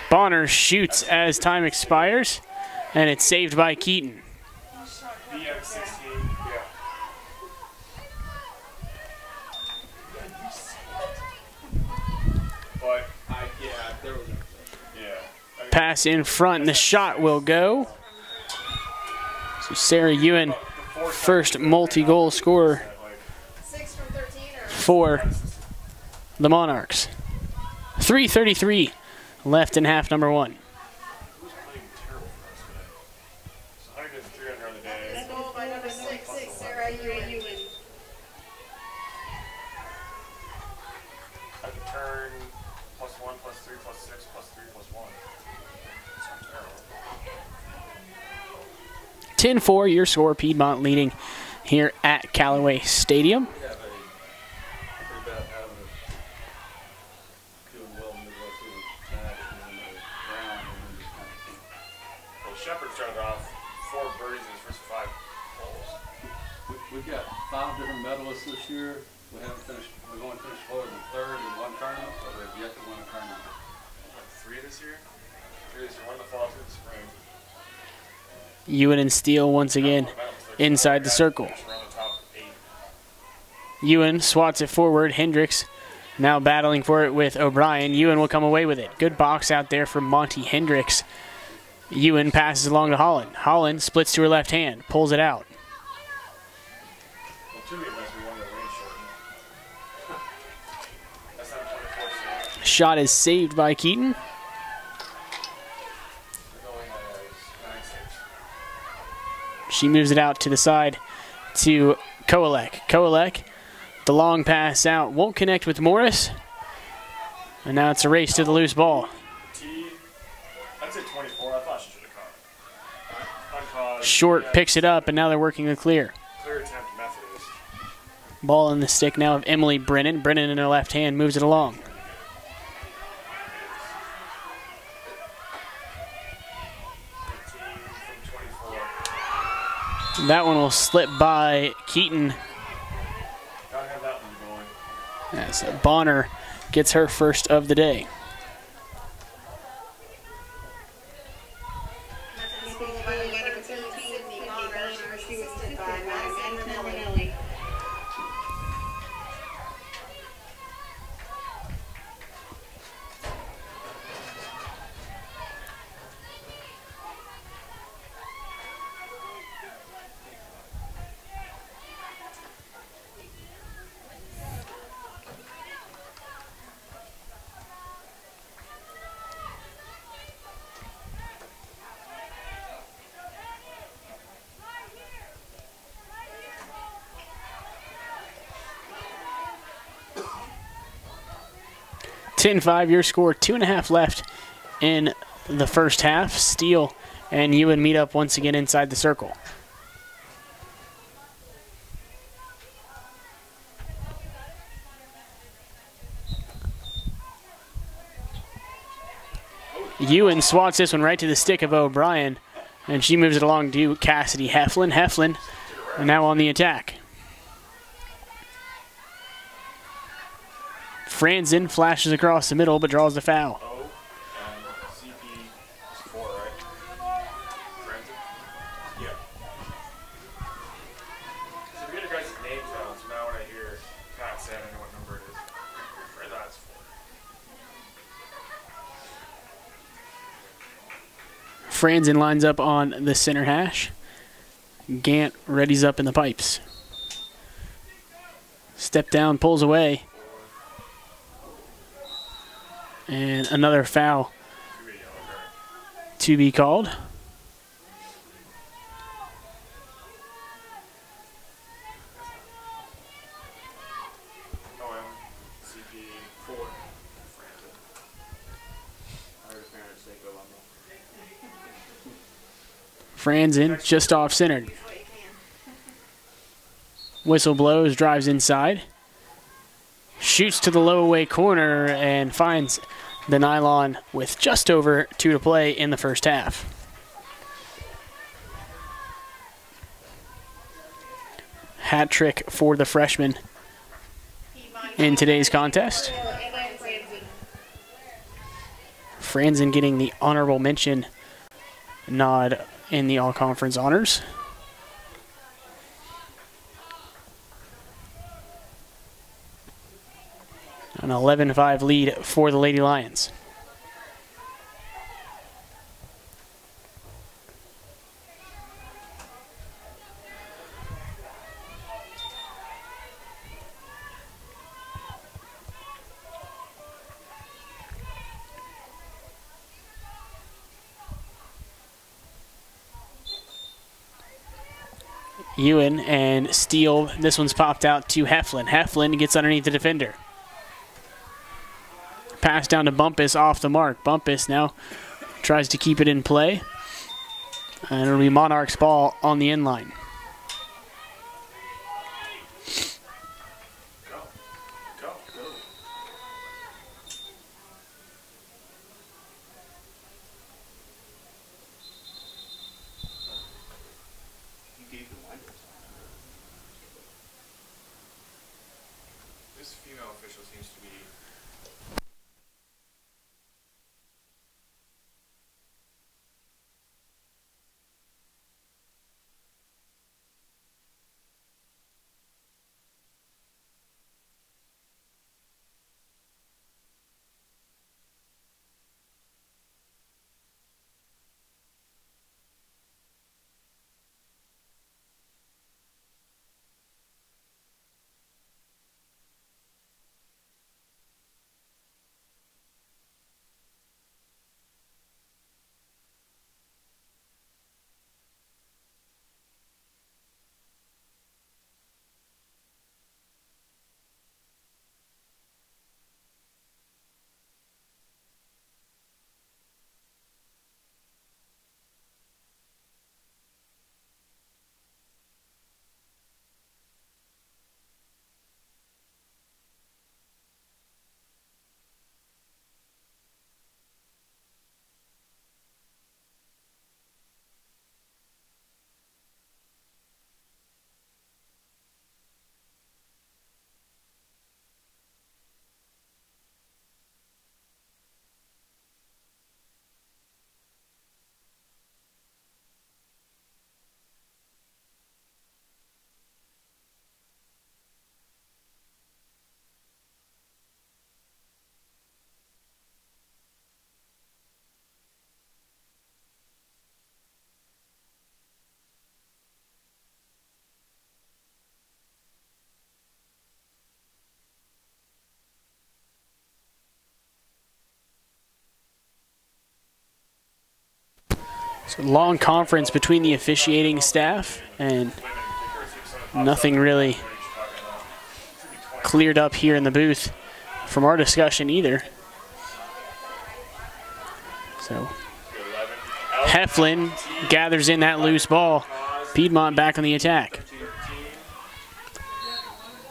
Bonner shoots as time expires, and it's saved by Keaton. BM, 16. Yeah. But, there was yeah. Pass in front, and the shot will go. So Sarah Ewan, first multi-goal scorer 6 from 13 or? for the Monarchs. 3:33 left in half number 1. Who's playing terrible for us today? So 103 under on the day. Goal by number 6, Sarah Ewan. I can turn +1, +3, +6, +3, +1. It's not terrible. 10-4, your score, Piedmont leading here at Callaway Stadium. Well, Shepard started off 4 birdies in his first 5 holes. We've got 5 different medalists this year. We haven't finished. We've only finished lower than 3rd in one tournament, so we've yet to win a tournament. 3 this year? 3 this year. 1 in the fall, 2 in the spring. Ewan and Steele once again inside the circle. Around the top 8. Ewan swats it forward. Hendricks now battling for it with O'Brien. Ewan will come away with it. Good box out there from Monty Hendricks. Ewan passes along to Holland. Holland splits to her left hand, pulls it out. Well, to me, it must be one of the range shortened. That's not 24. Shot is saved by Keaton. They're going as 9-6. She moves it out to the side to Koalek. Koalek, the long pass out, won't connect with Morris. And now it's a race to the loose ball. I'd say 24. I thought she should have caught. Short picks it up, and now they're working the clear. Clear attempt, Methodist. Ball in the stick now of Emily Brennan. Brennan in her left hand moves it along. That one will slip by Keaton. Gotta have that one going. As Bonner gets her first of the day. (10-5) your score. 2.5 left in the first half. Steele and Ewan meet up once again inside the circle. Ewan swats this one right to the stick of O'Brien, and she moves it along to Cassidy Heflin. Heflin now on the attack. Franzen flashes across the middle but draws the foul. Oh, and CP is 4, right? Franzen? Yeah. So we get your guys' names out, so now when I hear Pat say, I know what number it is. For that, it's 4. Franzen lines up on the center hash. Gant readies up in the pipes. Step down, pulls away. And another foul to be called. CP 4. Franzen. I heard his parents say go on Franzen just off centered. Whistle blows, drives inside. Shoots to the low away corner and finds the nylon with just over 2 to play in the first half. Hat trick for the freshman in today's contest. Franzen getting the honorable mention nod in the all-conference honors. An 11-5 lead for the Lady Lions. Ewan and Steele. This one's popped out to Heflin. Heflin gets underneath the defender. Pass down to Bumpus off the mark. Bumpus now tries to keep it in play. And it'll be Monarchs ball on the end line. This female official seems to be So long conference between the officiating staff, and nothing really cleared up here in the booth from our discussion either. So Heflin gathers in that loose ball. Piedmont back on the attack.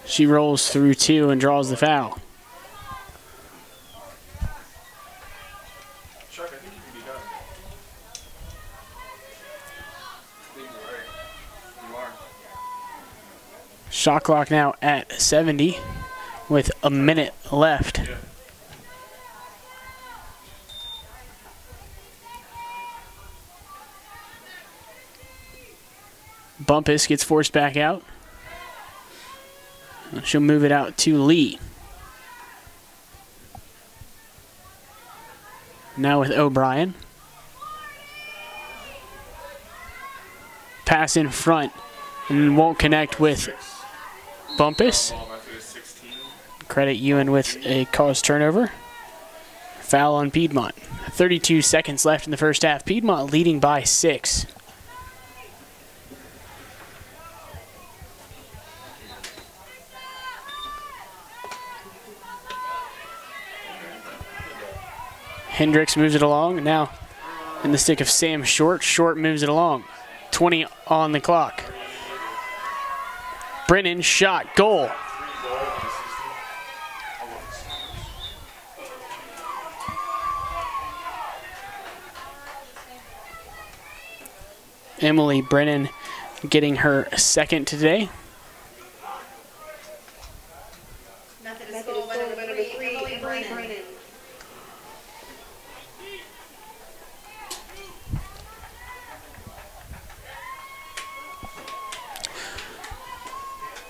She rolls through 2 and draws the foul. Chuck, I think you can be done. I think you're right. You are. Shot clock now at 70 with a minute left. Yeah. Bumpus gets forced back out. She'll move it out to Lee. Now with O'Brien. Pass in front and won't connect with Bumpus. Ball after the 16. Credit Ewan with a caused turnover. Foul on Piedmont. 32 seconds left in the first half. Piedmont leading by 6. Hendricks moves it along. Now in the stick of Sam Short. Short moves it along. 20 on the clock. Brennan shot. Goal. Emily Brennan getting her second today. Methodist goal by number 3, Emily Brennan.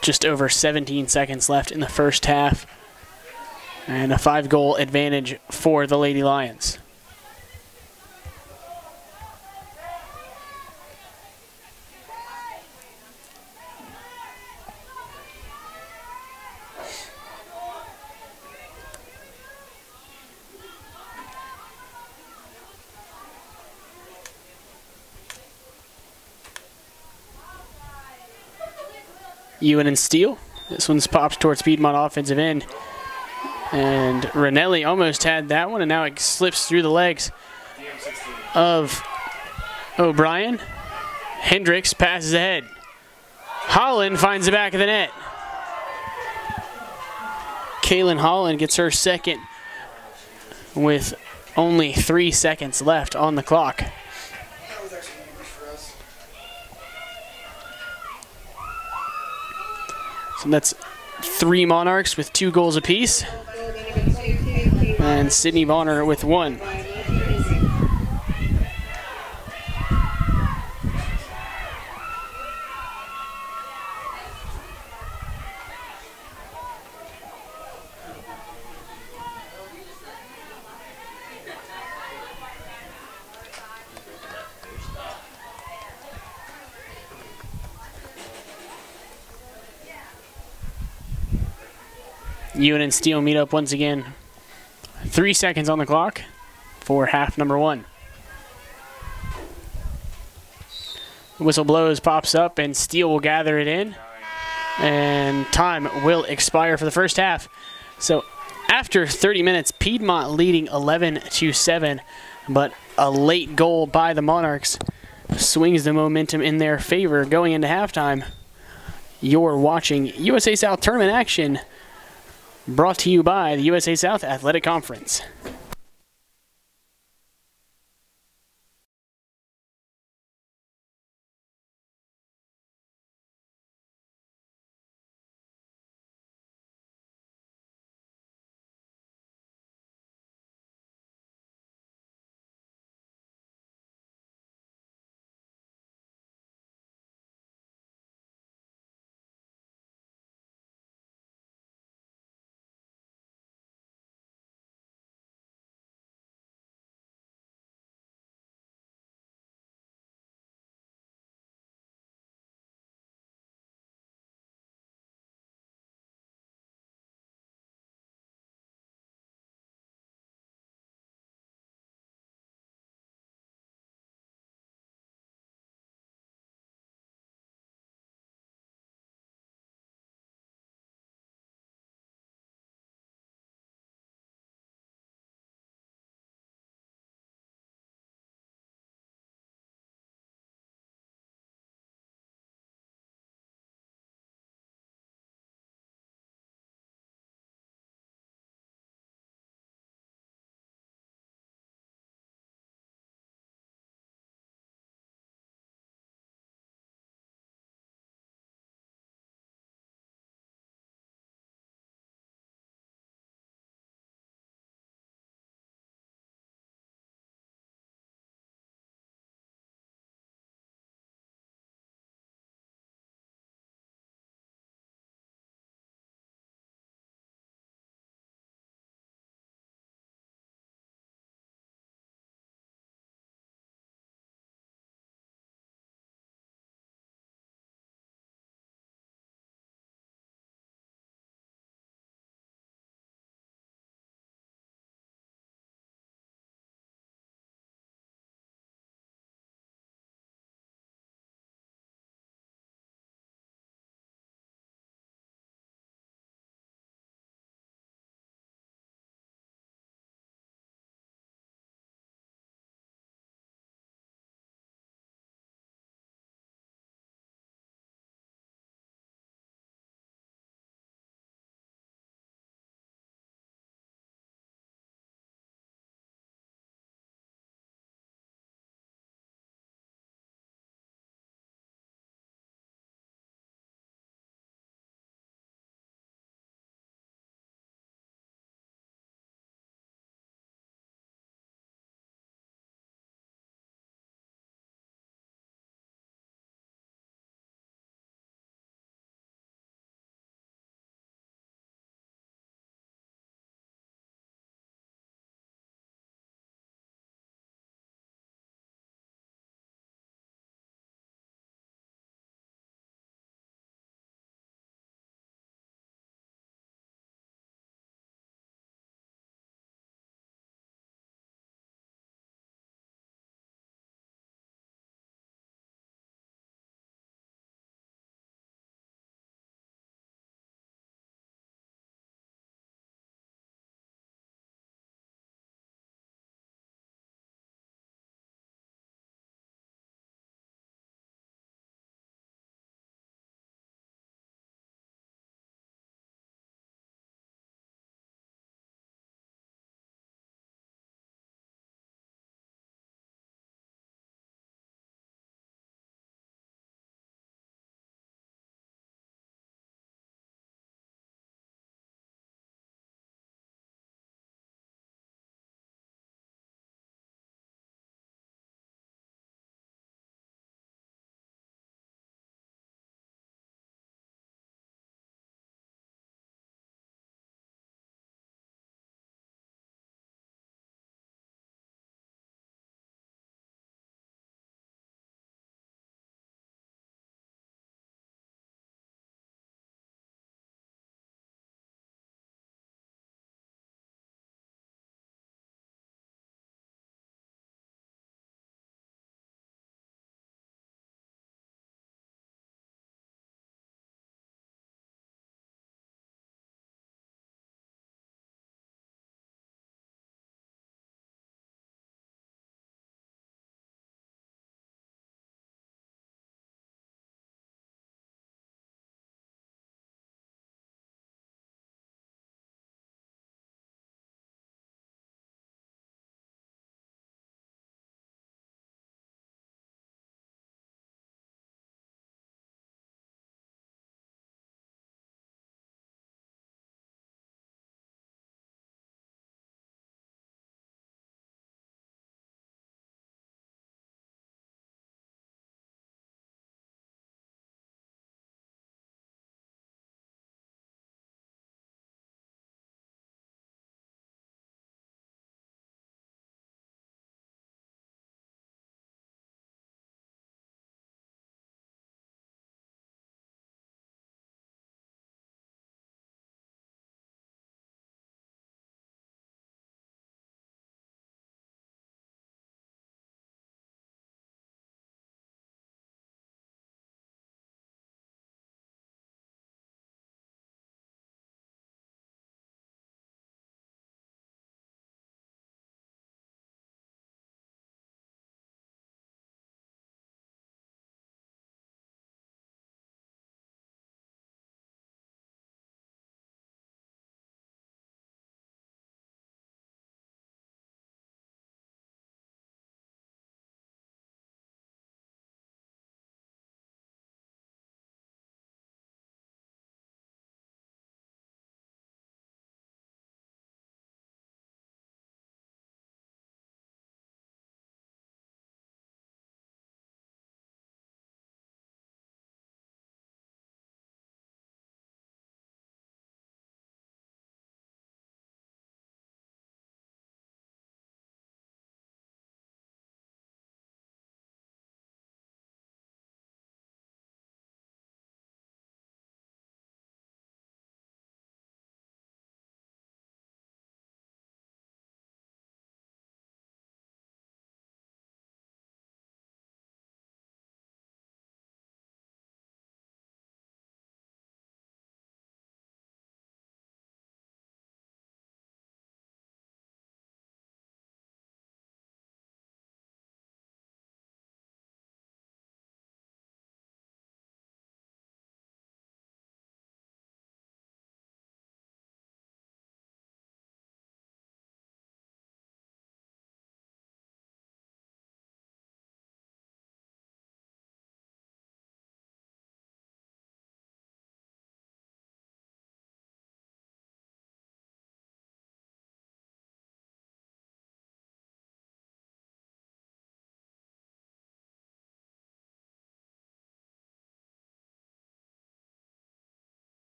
Just over 17 seconds left in the first half. And a 5-goal advantage for the Lady Lions. Ewan and Steele. This one's popped towards Piedmont offensive end. And Ranelli almost had that one, and now it slips through the legs of O'Brien. Hendricks passes ahead. Holland finds the back of the net. Kaylin Holland gets her second with only 3 seconds left on the clock. That was actually huge for us. So that's 3 Monarchs with 2 goals apiece. And Sydney Bonner with 1. Ewan and Steele meet up once again. 3 seconds on the clock for half number 1. The whistle blows, pops up, and Steele will gather it in. And time will expire for the first half. So after 30 minutes, Piedmont leading 11-7, but a late goal by the Monarchs swings the momentum in their favor going into halftime. You're watching USA South tournament action, brought to you by the USA South Athletic Conference.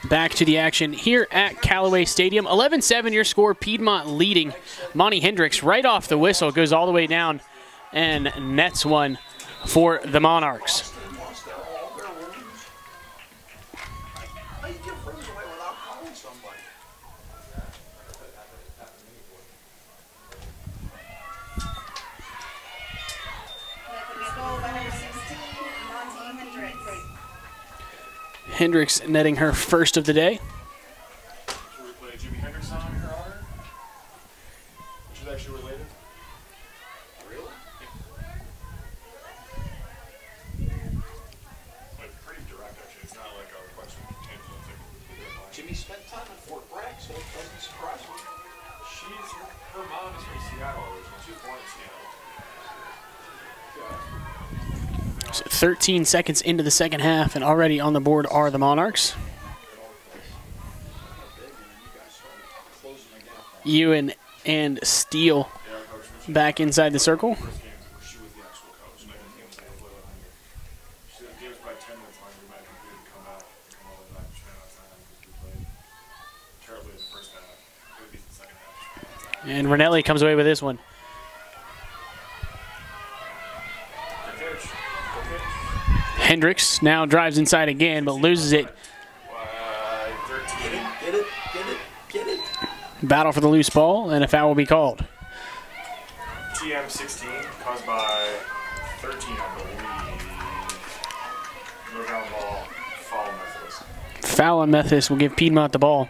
back to the action here at Callaway Stadium. 11-7 your score, Piedmont leading. Monty Hendricks right off the whistle goes all the way down and nets one for the Monarchs. Hendricks netting her first of the day. Should we play a Jimi Hendrix song in her honor? Which is actually related. Really? Like pretty direct actually. It's not like a bunch of influence. Jimmy spent time in Fort Bragg, so it doesn't surprise me. Her mom is from Seattle originally. She was born in Seattle. 13 seconds into the second half, and already on the board are the Monarchs. Ewan and Steele back inside the circle. And Ranelli comes away with this one. Hendricks now drives inside again, but loses it. Get it. Battle for the loose ball, and a foul will be called. TM 16 caused by 13, I believe. No ground ball, foul on Methodist. Foul on Methodist will give Piedmont the ball,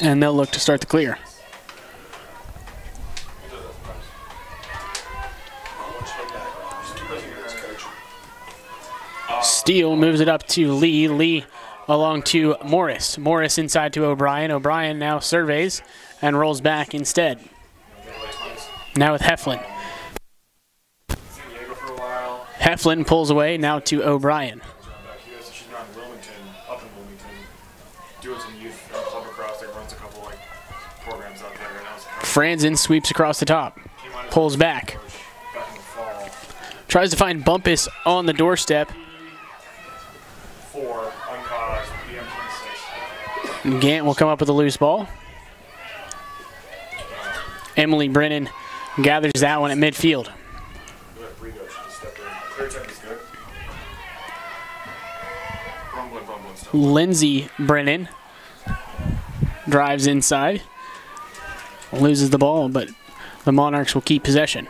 and they'll look to start the clear. Steele moves it up to Lee. Lee along to Morris. Morris inside to O'Brien. O'Brien now surveys and rolls back instead. Now with Heflin. Heflin pulls away now to O'Brien. She's not in Wilmington, up in Wilmington, doing some youth club lacrosse. Like runs a couple like programs out there. Franzen sweeps across the top. Pulls back. Tries to find Bumpus on the doorstep. Gant will come up with a loose ball. Emily Brennan gathers that one at midfield. Lindsay Brennan drives inside. Loses the ball, but the Monarchs will keep possession.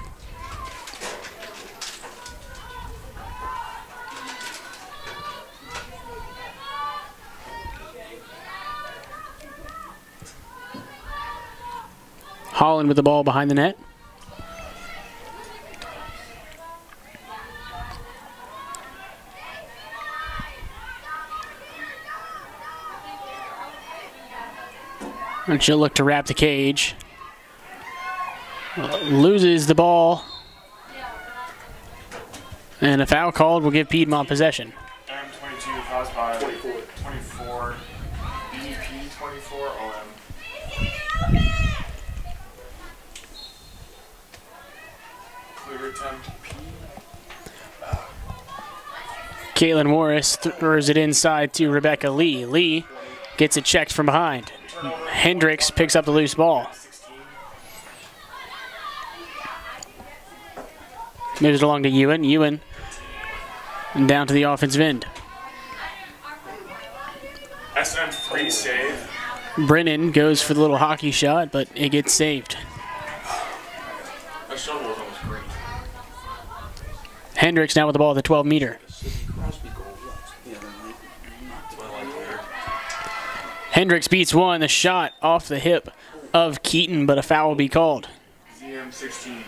Holland with the ball behind the net. And she'll look to wrap the cage. Loses the ball. And a foul called will give Piedmont possession. M22 caused by 24. BP 24 OM. Caitlin Morris throws it inside to Rebecca Lee. Lee gets it checked from behind. Hendricks picks up the loose ball. Moves it along to Ewan. Ewan down to the offensive end. SM3 save. Brennan goes for the little hockey shot, but it gets saved. That shovel was almost great. Hendricks now with the ball at the 12-meter. Hendricks beats one. The shot off the hip of Keaton, but a foul will be called. ZM16.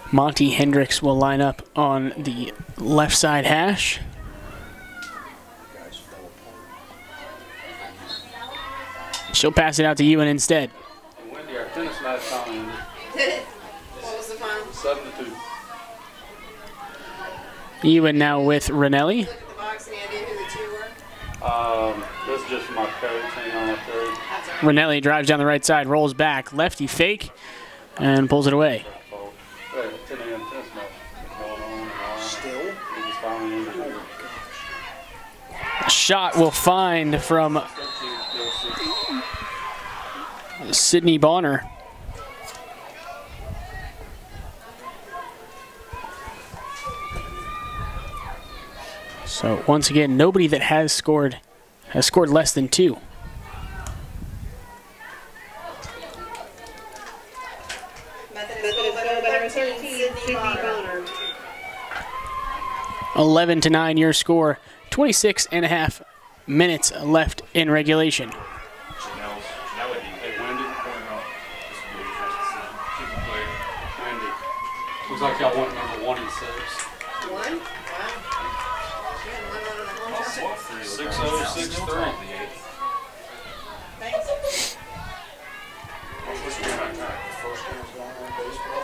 Monty Hendricks will line up on the left side hash. She'll pass it out to Ewan instead. Wendy, our tennis match time ended. What was the final? 7-2. Ewan now with Ranelli. Look at the box, any idea who the two were? This is just my coach, hang on my coach. Ranelli drives down the right side, rolls back, lefty fake, and pulls it away. Hey, 10 a.m. tennis match going on. Still? We just finally ended it. Shot will find from Sydney Bonner. So once again, nobody that has scored less than 2. Methodist goal by number 13, Sydney Bonner. 11-9 your score. 26.5 minutes left in regulation. Looks like y'all went number 1 and 6. One? Wow. She had one on a long time. 6-0-6-3. Thanks. First game's going on baseball.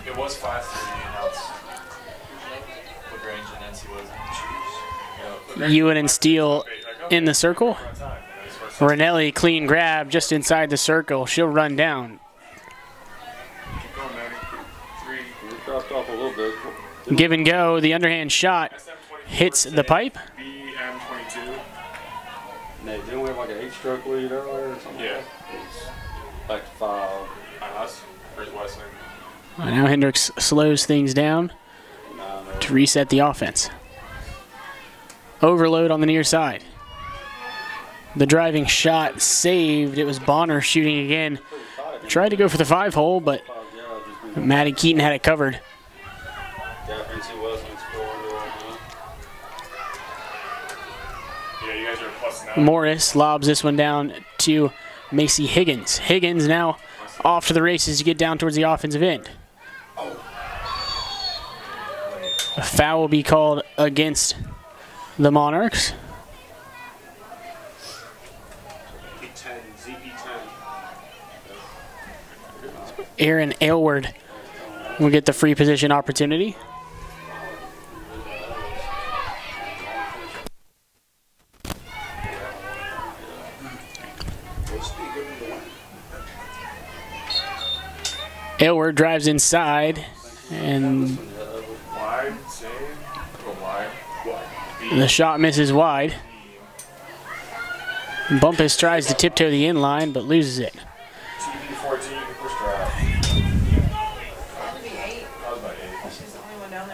It was 5:30 and now it's LaGrange and NC wasn't. Ewan and Steele in the circle. Ranelli clean grab just inside the circle. She'll run down. Keep going, Maddie. 3. We dropped off a little bit. Give and go. The underhand shot hits the pipe. BM22. Nate, didn't we have like an 8-stroke lead earlier or something? Yeah. It's back to 5. On us. Where's Wesley? Now Hendricks slows things down to reset the offense. Overload on the near side. The driving shot saved. It was Bonner shooting again. Tried to go for the 5-hole, but Maddie Keaton had it covered. Yeah, you guys are +9. Morris lobs this one down to Macy Higgins. Higgins now off to the races to get down towards the offensive end. A foul will be called against the Monarchs. ZP10, ZP10. Aaron Aylward will get the free position opportunity. Aylward drives inside, and Wide, save. Go wide. the shot misses wide. Bumpus tries to tiptoe the in line, but loses it. TB14, push drive. That would be 8. That was about 8. She's the only one down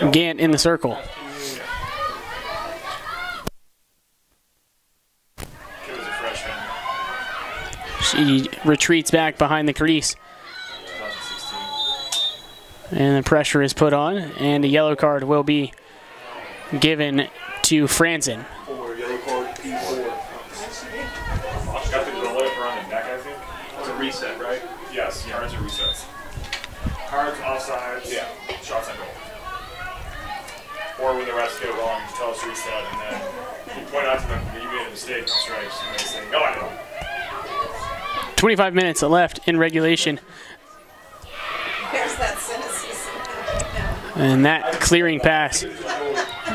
there. Gant in the circle. Kid was a freshman. She retreats back behind the crease, 2016. and the pressure is put on, and a yellow card will be given to Franzen. 4, yellow card, P4. Got the goalie up around the neck, I think. It's a reset, right? Yes, cards are resets. Cards, offsides, shots on goal. Or when the refs get it wrong, you tell us to reset, and then you point out to them that you made a mistake on strikes, and they say, no, I don't. 25 minutes left in regulation, There's that cynicism. and that clearing pass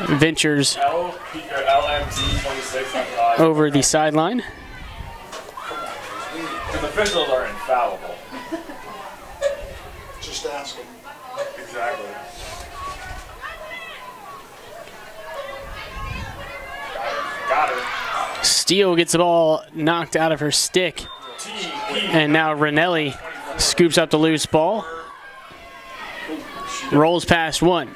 ventures LMD 26 on 5. over the sideline. Because officials are infallible. Just ask them. Exactly. Got her. Steele gets the ball knocked out of her stick, and now Ranelli scoops up the loose ball. Rolls past one.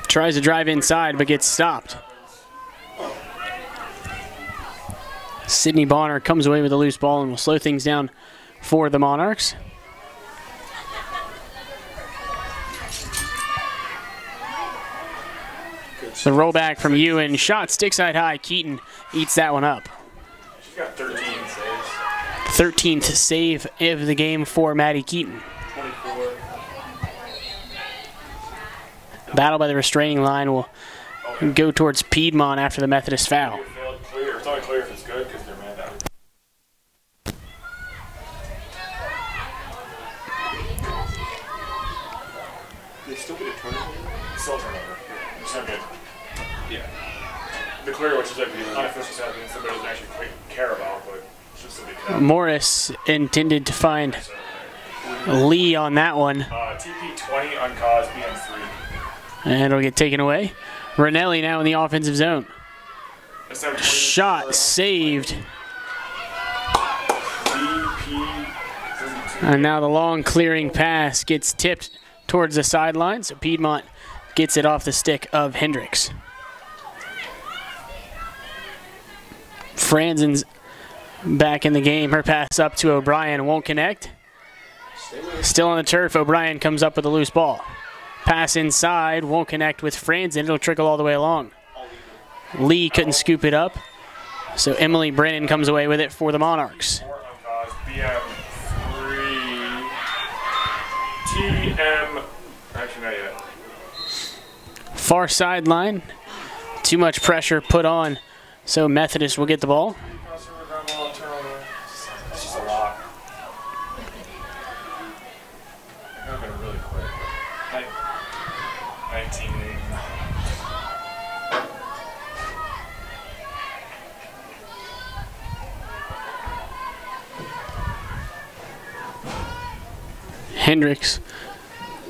Tries to drive inside, but gets stopped. Sydney Bonner comes away with a loose ball and will slow things down for the Monarchs. The rollback from Ewan. Shot stick side high. Keaton eats that one up. She's got 13 saves. 13th save of the game for Maddie Keaton. 24. Battle by the restraining line will go towards Piedmont after the Methodist foul. Failed clear. It's only clear if it's good because they're man down. It's still be a turnover? Still turnover. It's not good. Yeah. The clear, which is like the unofficial stat that somebody doesn't actually quite care about, but should still be good. Morris intended to find Lee on that one. TP 20 uncaused, BM3. And it'll get taken away. Ranelli now in the offensive zone. Shot saved. And now the long clearing pass gets tipped towards the sideline, so Piedmont gets it off the stick of Hendricks. Franzen's back in the game. Her pass up to O'Brien won't connect. Still on the turf, O'Brien comes up with a loose ball. Pass inside, won't connect with Franzen. It'll trickle all the way along. Lee couldn't scoop it up, so Emily Brennan comes away with it for the Monarchs. BM3. TM. Actually, not yet. Far sideline. Too much pressure put on, so Methodist will get the ball. That's just a lot. That would have been really quick. 19. Hendricks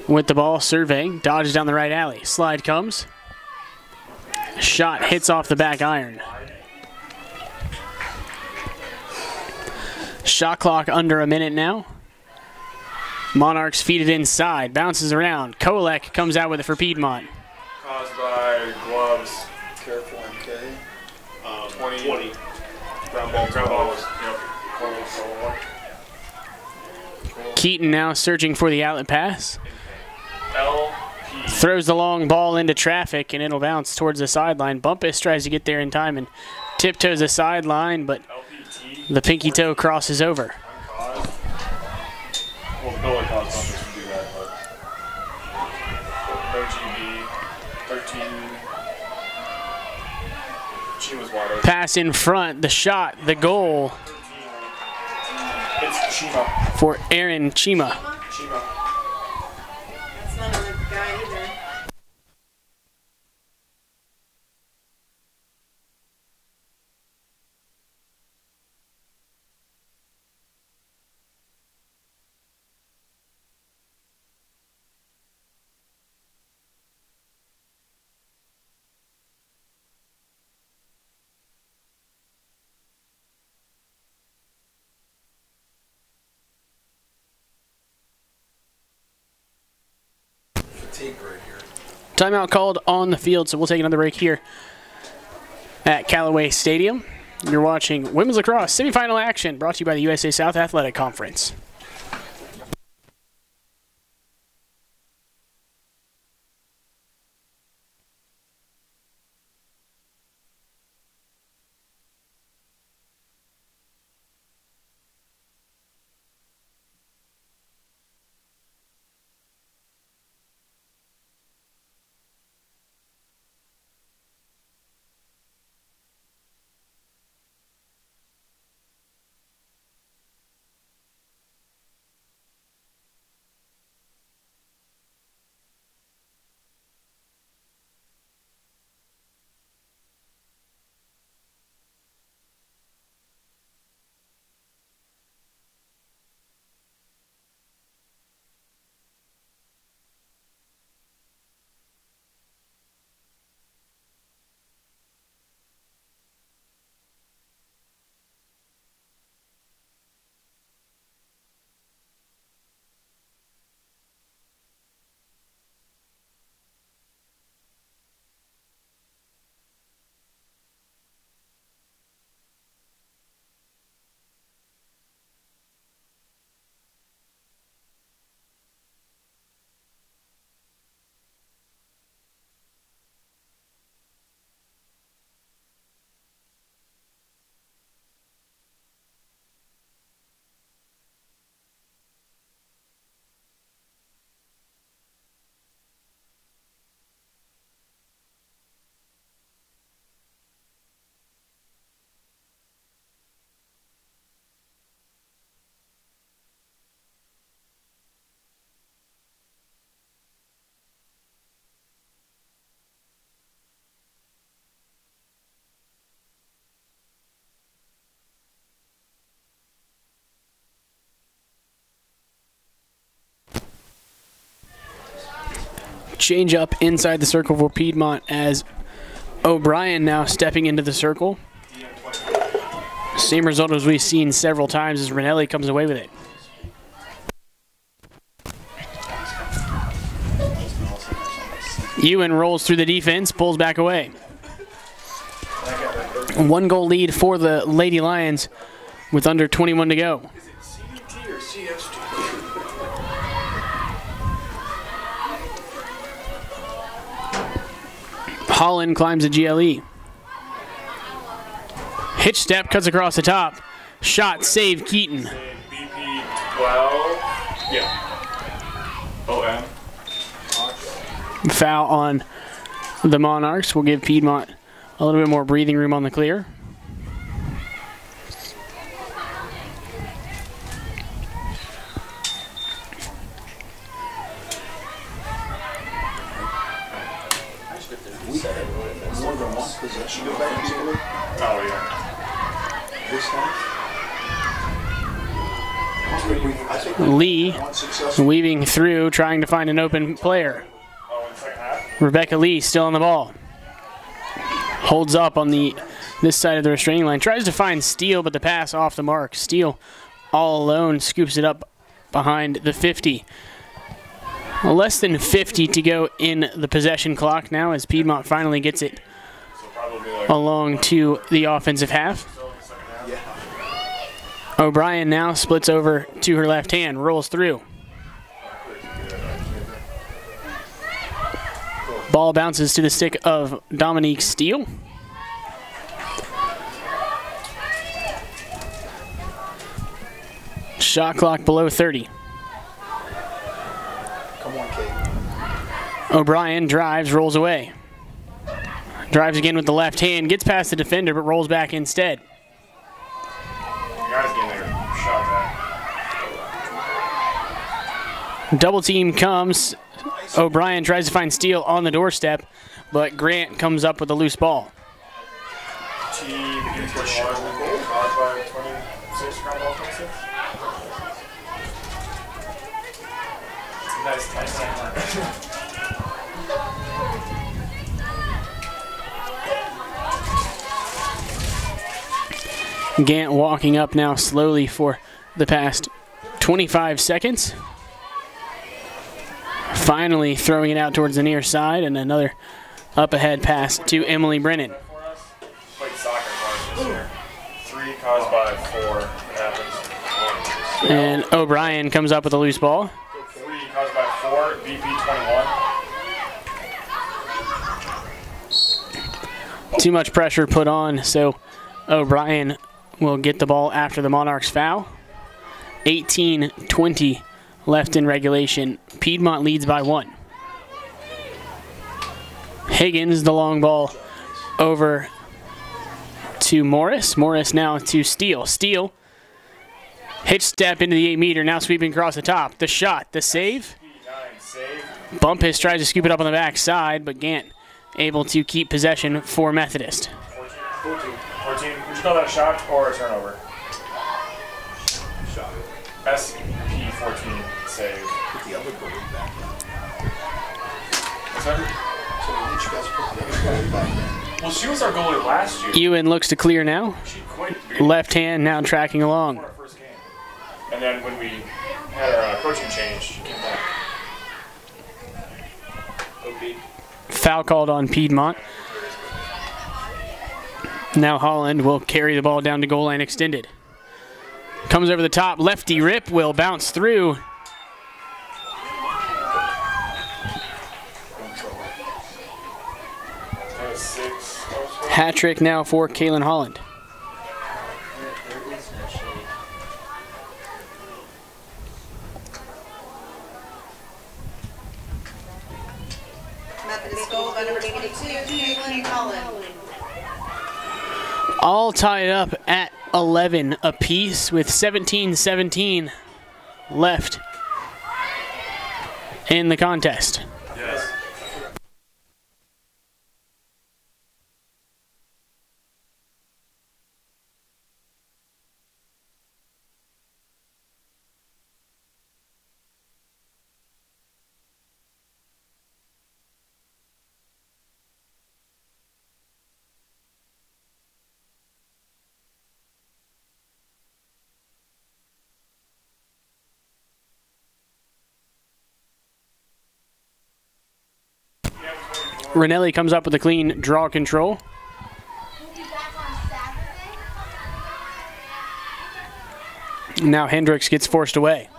with the ball, surveying, dodges down the right alley. Slide comes. Shot hits off the back iron. Shot clock under a minute now. Monarchs feed it inside, bounces around. Kolek comes out with it for Piedmont. Caused by gloves. Careful, MK. 20. Ground ball was, Keaton now searching for the outlet pass. LP. Throws the long ball into traffic, and it'll bounce towards the sideline. Bumpus tries to get there in time and tiptoes the sideline, but LPT. the pinky toe crosses over. Uncaused. Well, the goalie caused Bumpus to do that, but no GB. 13. Chima's wide open. Pass in front, the shot, the goal 13. It's Chima. for Aaron Chima. Chima. That's not a guy either. Fatigue right here. Timeout called on the field, so we'll take another break here at Callaway Stadium. You're watching Women's Lacrosse Semifinal action brought to you by the USA South Athletic Conference. Change up inside the circle for Piedmont as O'Brien now stepping into the circle. Same result as we've seen several times as Ranelli comes away with it. Ewan rolls through the defense, pulls back away. 1 goal lead for the Lady Lions with under 21 to go. Is it CDT or CST? Holland climbs the GLE. Hitch step, cuts across the top. Shot, save, Keaton. BP 12. Yeah. OM. Foul on the Monarchs will give Piedmont a little bit more breathing room on the clear. We had more than one possession offensively Oh, yeah. this time. I think we Lee one successful. weaving through, trying to find an open player. Oh, in the second half? Rebecca Lee still on the ball. Holds up on this side of the restraining line. Tries to find Steele, but the pass off the mark. Steele all alone scoops it up behind the 50. Less than 50 to go in the possession clock now as Piedmont finally gets it So probably like along to the offensive half. so in the second half. Yeah. O'Brien now splits over to her left hand, rolls through. Ball bounces to the stick of Dominique Steele. Shot clock below 30. Come on, Kate. O'Brien drives, rolls away. Drives again with the left hand, gets past the defender, but rolls back instead. You guys getting their shot back. Double team comes. O'Brien tries to find Steele on the doorstep, but Grant comes up with a loose ball. Team push by 26, round ball 26. Nice. Gant walking up now slowly for the past 25 seconds. Finally throwing it out towards the near side, and another up ahead pass to Emily Brennan. For us, played soccer for us this year. 3 caused by 4. It happens. And O'Brien comes up with a loose ball. 3 caused by 4. BP 21. Too much pressure put on, so O'Brien will get the ball after the Monarchs foul. 18-20 left in regulation. Piedmont leads by 1. Higgins, the long ball over to Morris. Morris now to Steele. Steele, hitch step into the 8-meter, now sweeping across the top. The shot, the save. 9 save. Bumpus tries to scoop it up on the backside, but Gant able to keep possession for Methodist. 14. Would you call that a shot or a turnover? Shot. SP 14 save. Put the other goalie back in. What's that? So we need you guys to put the other goalie back in. Well, she was our goalie last year. Ewan looks to clear now. She quit at the beginning Left hand now tracking along. of our first game. And then when we had our coaching change, she came back. OB. Foul called on Piedmont. Now Holland will carry the ball down to goal line extended. Comes over the top, lefty rip will bounce through. That was 6. Hat trick now for Kaylin Holland. Methodist goal by number 22, Caitlin Holland. All tied up at 11 apiece with 17-17 left in the contest. Yes. Ranelli comes up with a clean draw control. Now Hendricks gets forced away.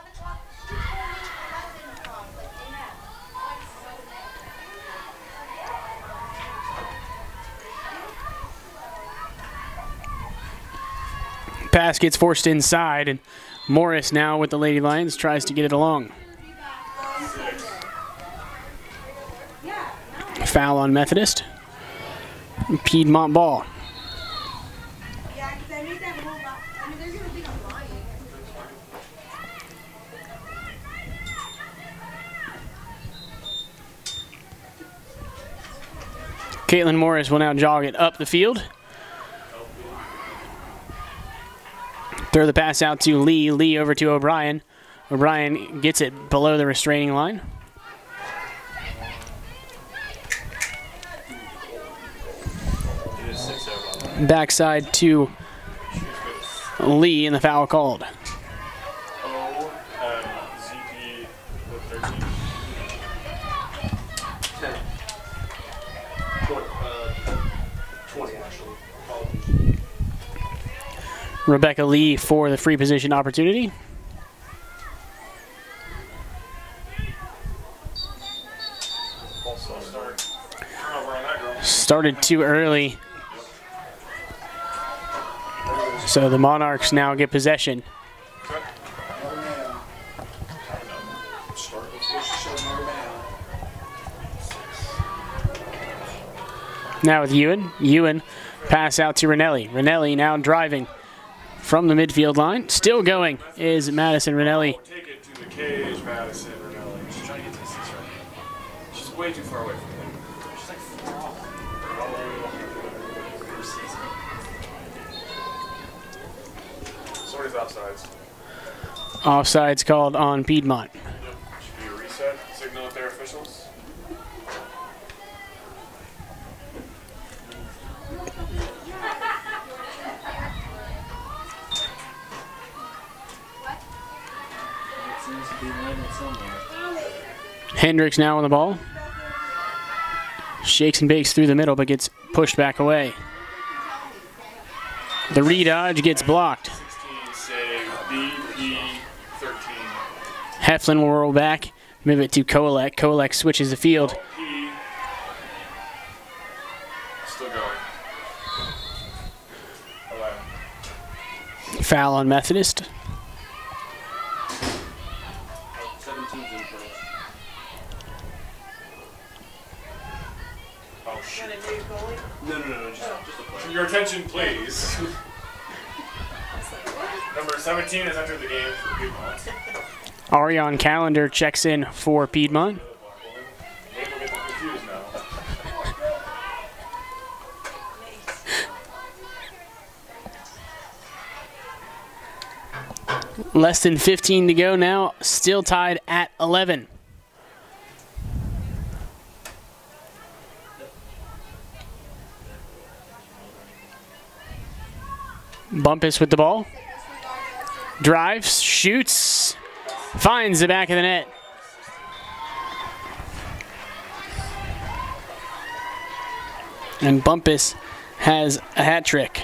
Pass gets forced inside, and Morris now with the Lady Lions tries to get it along. Foul on Methodist. Piedmont ball. Caitlin Morris will now jog it up the field. Throw the pass out to Lee. Lee over to O'Brien. O'Brien gets it below the restraining line. Backside to Lee, and the foul called. ZP with 13. 20 actually. Rebecca Lee for the free position opportunity. Started too early. So the Monarchs now get possession. Now with Ewan. Ewan pass out to Ranelli. Ranelli now driving from the midfield line. Still going is Madison Ranelli. Take it to the cage, Madison Ranelli. She's trying to get to the 6 right now. She's way too far away from him. She's like 4 off. Sorry's offsides. Offsides called on Piedmont. Should be a reset signal with their officials. Hendricks now on the ball. Shakes and bakes through the middle, but gets pushed back away. The redodge gets blocked. 16 save, BP 13. Heflin will roll back, move it to Kolek. Kolek switches the field. P. Still going. 11. Foul on Methodist. 17's in first. Oh, shit. No, just a play. Your attention, please. Number 17 has entered the game for Piedmont. Ariane Callender checks in for Piedmont. Maybe we'll get them confused now. Less than 15 to go now, still tied at 11. Bumpus with the ball. Drives, shoots, finds the back of the net. And Bumpus has a hat trick.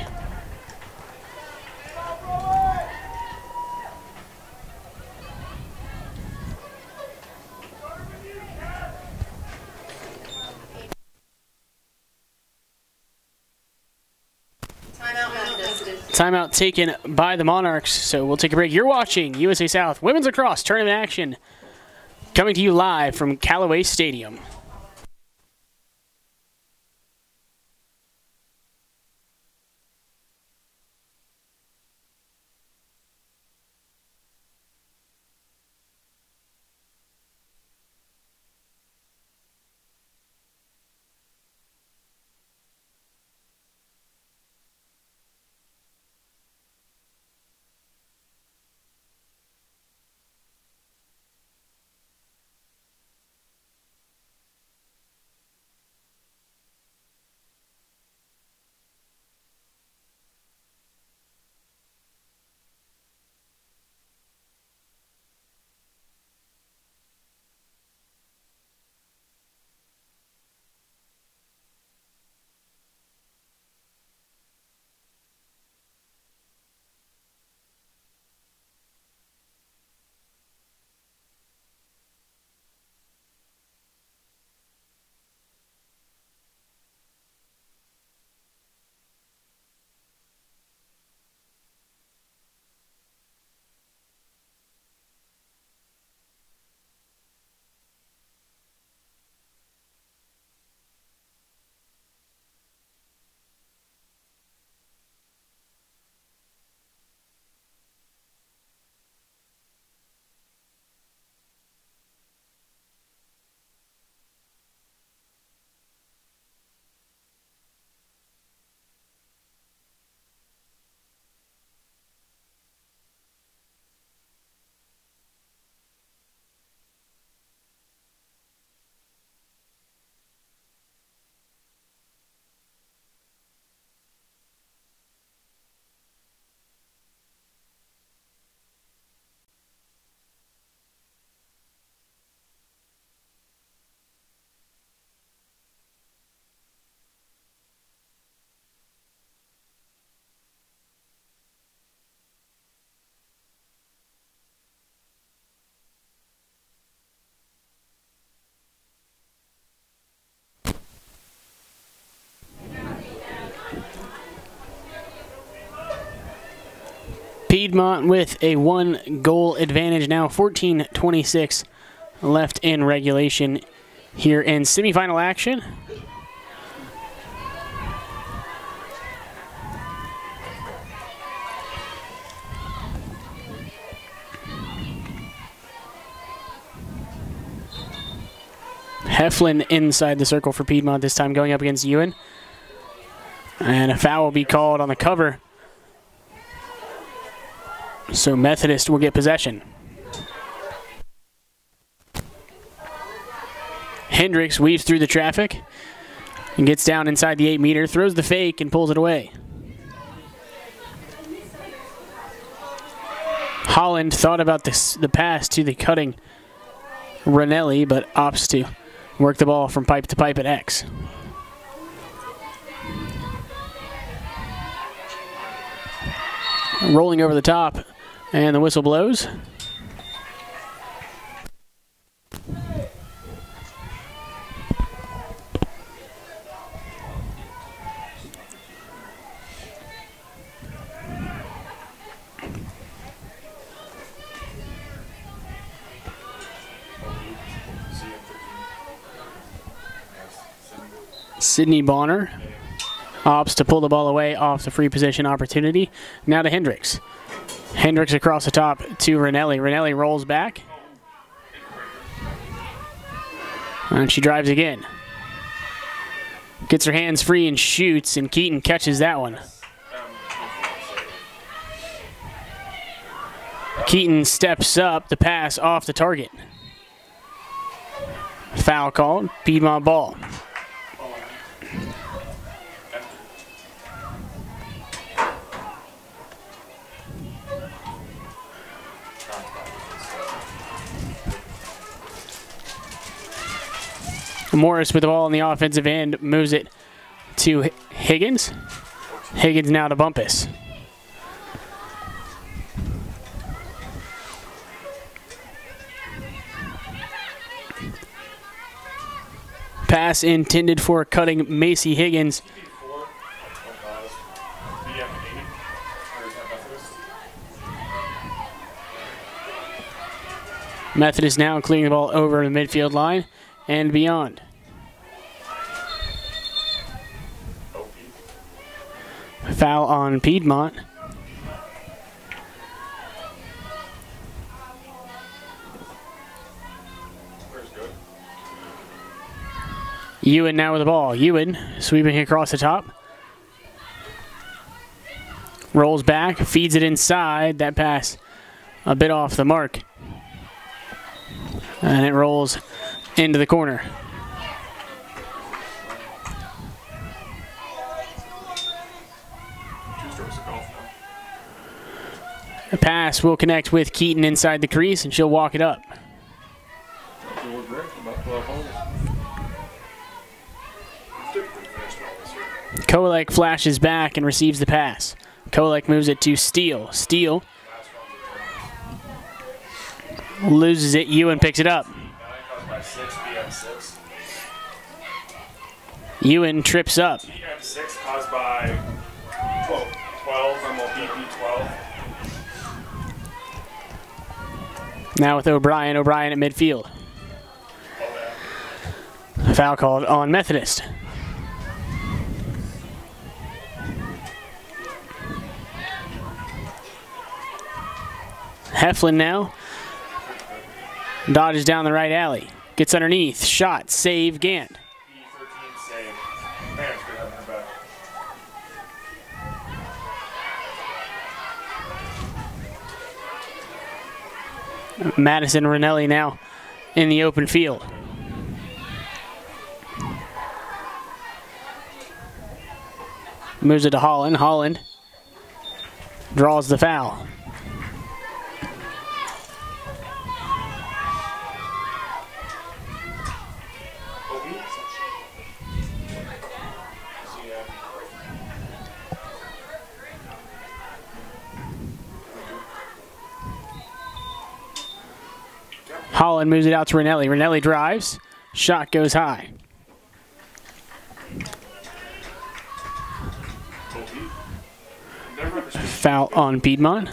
Timeout taken by the Monarchs, so we'll take a break. You're watching USA South Women's Lacrosse Tournament Action, coming to you live from Callaway Stadium. Piedmont with a 1-goal advantage now, 14-26 left in regulation here in semifinal action. Heflin inside the circle for Piedmont this time, going up against Ewan. And a foul will be called on the cover. So Methodist will get possession. Hendricks weaves through the traffic and gets down inside the 8-meter, throws the fake and pulls it away. Holland thought about the pass to the cutting Ranelli, but opts to work the ball from pipe to pipe at X. Rolling over the top, and the whistle blows. Sydney Bonner opts to pull the ball away off the free position opportunity. Now to Hendricks. Hendricks across the top to Ranelli. Ranelli rolls back. And she drives again. Gets her hands free and shoots, and Keaton catches that one. Keaton steps up, the pass off the target. Foul called, Piedmont ball. Morris with the ball on the offensive end moves it to Higgins. Higgins now to Bumpus. Pass intended for cutting Macy Higgins. Methodist now clearing the ball over the midfield line and beyond. Foul on Piedmont. Ewan now with the ball. Ewan sweeping across the top. Rolls back, feeds it inside. That pass a bit off the mark. And it rolls into the corner. The pass will connect with Keaton inside the crease, and she'll walk it up. Kolek flashes back and receives the pass. Kolek moves it to Steele. Steele loses it. Ewan picks it up. Ewan trips up. TM6 caused by 12 MLBP 12. Now with O'Brien. O'Brien at midfield. Foul called on Methodist. Heflin now dodges down the right alley. Gets underneath. Shot. Save. Gant. E13 save. Man, it's good having her back. Madison Ranelli now in the open field. Moves it to Holland. Holland draws the foul. Holland moves it out to Ranelli. Ranelli drives. Shot goes high. Foul on Piedmont.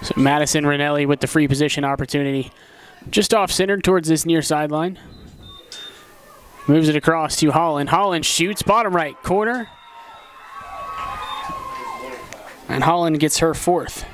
So Madison Ranelli with the free position opportunity. Just off-centered towards this near sideline. Moves it across to Holland. Holland shoots, bottom right corner. And Holland gets her fourth.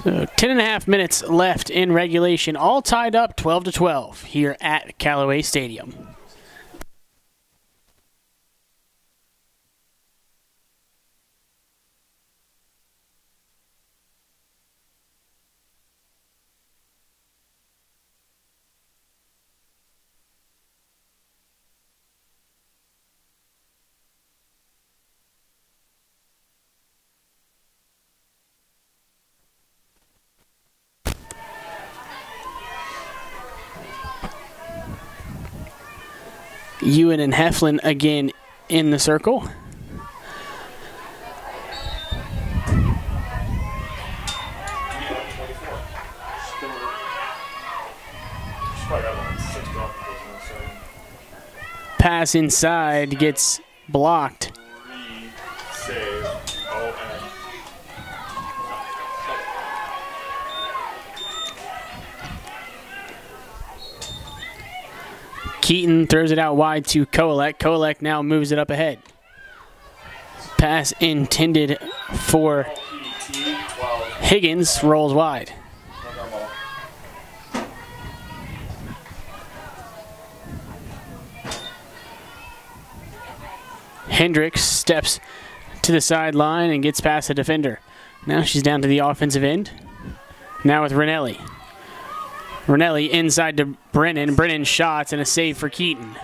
So 10.5 minutes left in regulation, all tied up 12-12 here at Callaway Stadium. Ewan and Heflin again in the circle. Pass inside gets blocked. Keaton throws it out wide to Koelek. Koelek now moves it up ahead. Pass intended for Higgins, rolls wide. Hendricks steps to the sideline and gets past the defender. Now she's down to the offensive end. Now with Ranelli. Ranelli inside to Brennan. Brennan shots and a save for Keaton.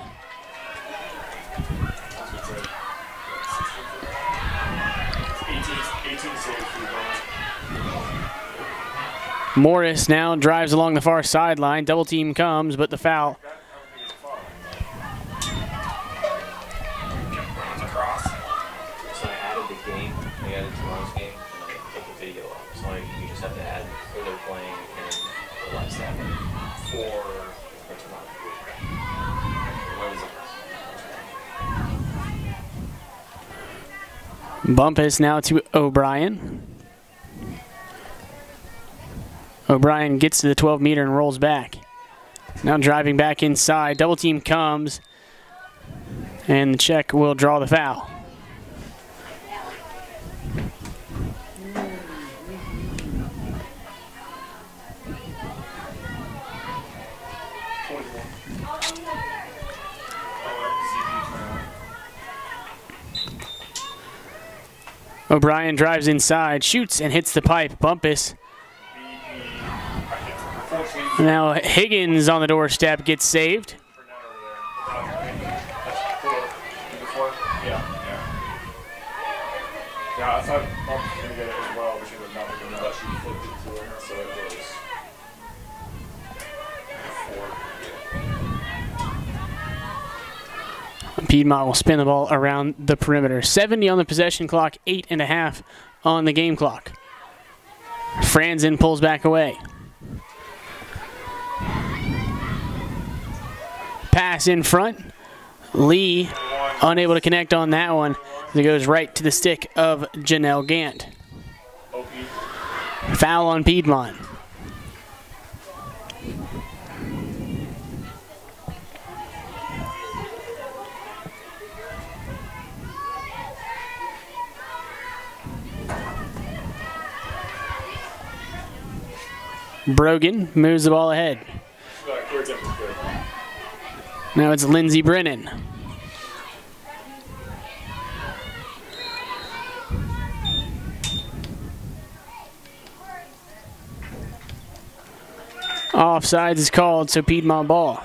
Morris now drives along the far sideline. Double team comes, but the foul. So I added the game, I added tomorrow's game, and I took the video up. So you just have to add who they're playing and the last that for tomorrow. Bumpus now to O'Brien. O'Brien gets to the 12-meter and rolls back. Now driving back inside. Double team comes, and the check will draw the foul. O'Brien drives inside, shoots, and hits the pipe. Bumpus. Now Higgins on the doorstep gets saved. Yeah, I thought Bumpus was going to get it as well, but she was not good enough. She flipped it to her, so it was 4. Piedmont will spin the ball around the perimeter. 70 on the possession clock, 8.5 on the game clock. Franzen pulls back away. Pass in front. Lee unable to connect on that one. It goes right to the stick of Janelle Gant. Foul on Piedmont. Brogan moves the ball ahead. Now it's Lindsey Brennan. Offsides is called, so Piedmont ball.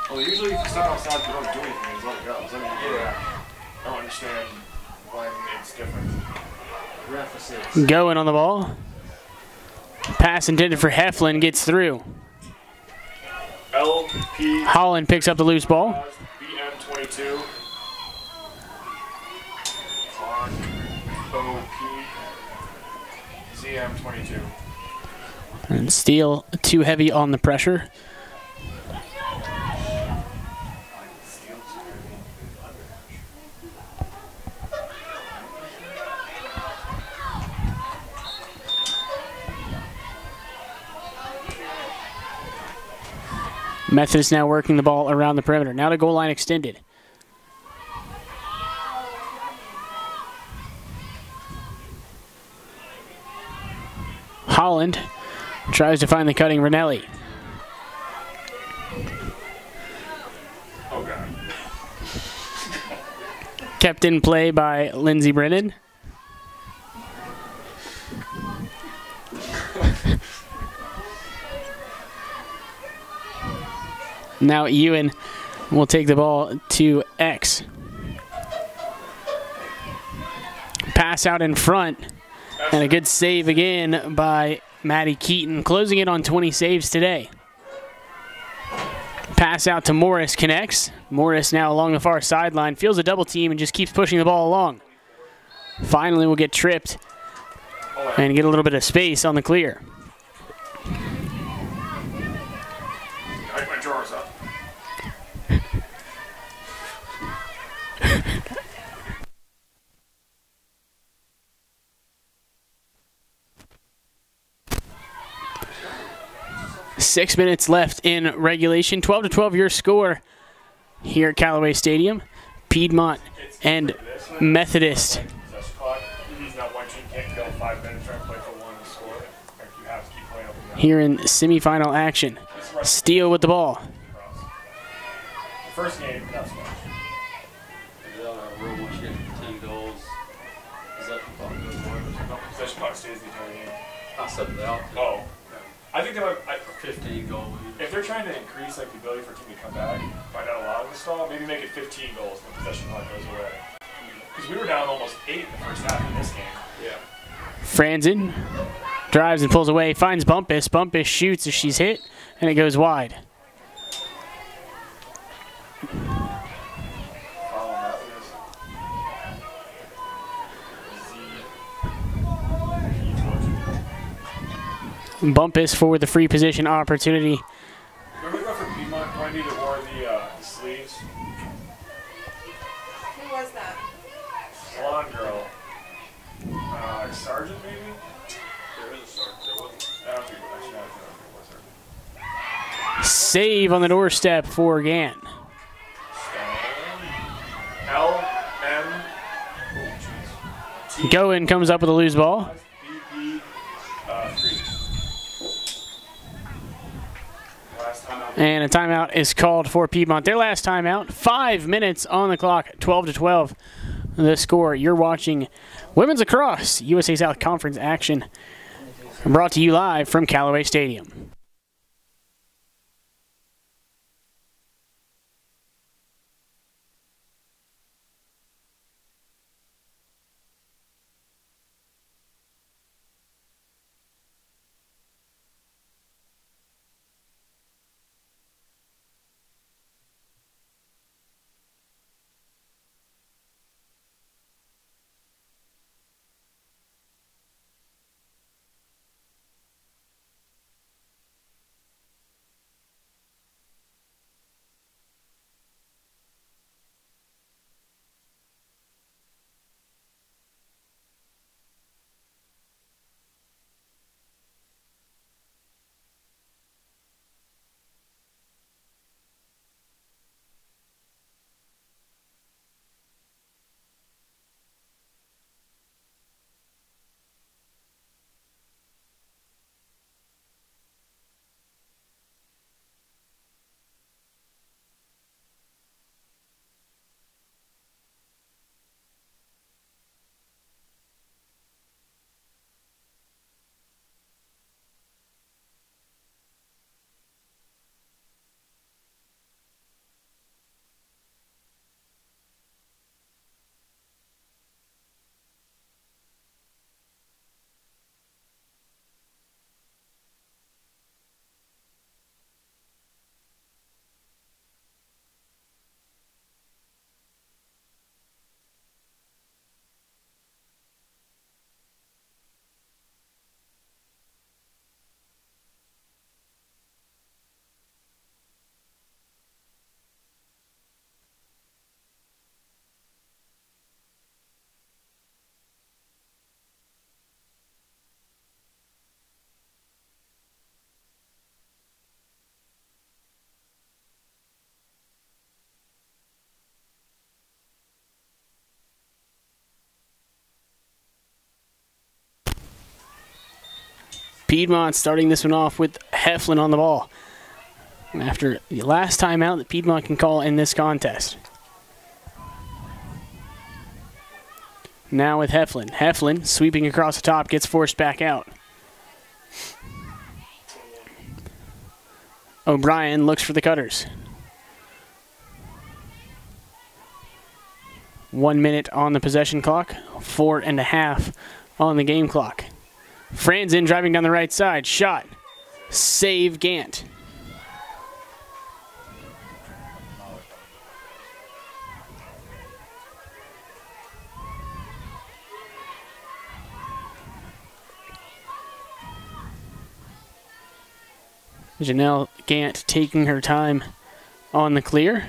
Well, usually if you start outside, you don't do anything. You just let it go. I mean, yeah. I don't understand why it's different. Going on the ball. Pass intended for Heflin, gets through. LP Holland picks up the loose ball. BM22. Lock, OP, ZM22. And Steele too heavy on the pressure. Methodist now working the ball around the perimeter. Now to goal line extended. Holland tries to find the cutting Ranelli. Oh, God. Kept in play by Lindsey Brennan. Now Ewan will take the ball to X. Pass out in front. And a good save again by Maddie Keaton, closing it on 20 saves today. Pass out to Morris, connects. Morris now along the far sideline, feels a double team and just keeps pushing the ball along. Finally will get tripped and get a little bit of space on the clear. My drawers up. 6 minutes left in regulation. 12-12 your score here at Callaway Stadium. Piedmont and Methodist. Here in semifinal action. Steele with the ball. The first game, not so much. They don't have a rule once you get 15 goals. Possession clock goes away. No, possession clock stays the entire game. I said that. Oh. I think they might, 15 goal lead. if they're trying to increase like the ability for a team to come back, find out a lot of the stall, maybe make it 15 goals when possession clock goes away. Because we were down almost 8 in the first half in this game. Yeah. Franzen drives and pulls away, finds Bumpus. Bumpus shoots as she's hit, and it goes wide. Bumpus for the free position opportunity. Remember the guy from Piedmont, Wendy, that wore the sleeves? Who was that? Blonde girl. Sergeant, maybe? There is a sergeant. There wasn't. I don't think actually, I don't think it was her. Save on the doorstep for Gann. L M. Oh, jeez. Goen comes up with a loose ball. BP 3. Last time out. And a timeout is called for Piedmont. Their last timeout. 5 minutes on the clock. 12-12. The score. You're watching Women's Lacrosse USA South Conference action. Brought to you live from Callaway Stadium. Piedmont starting this one off with Heflin on the ball. After the last timeout that Piedmont can call in this contest. Now with Heflin. Heflin sweeping across the top, gets forced back out. O'Brien looks for the cutters. 1 minute on the possession clock, 4.5 on the game clock. Franzen driving down the right side, shot, save Gant. Janelle Gant taking her time on the clear.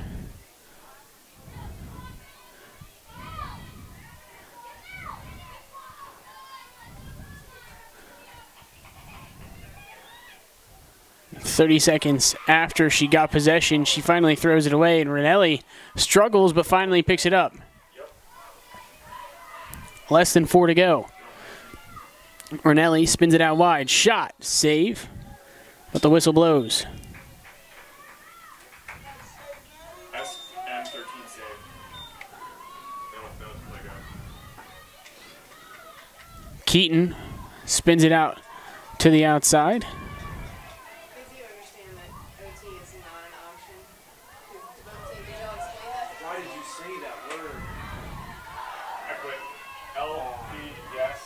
"30 seconds after she got possession, she finally throws it away, and Ranelli struggles but finally picks it up. Less than 4 to go. Ranelli spins it out wide. Shot. Save. But the whistle blows. SM13 save. No, let go. Keaton spins it out to the outside. Did you understand that OT is not an option? Did y'all explain that? Why did you say that word? I put LP, yes.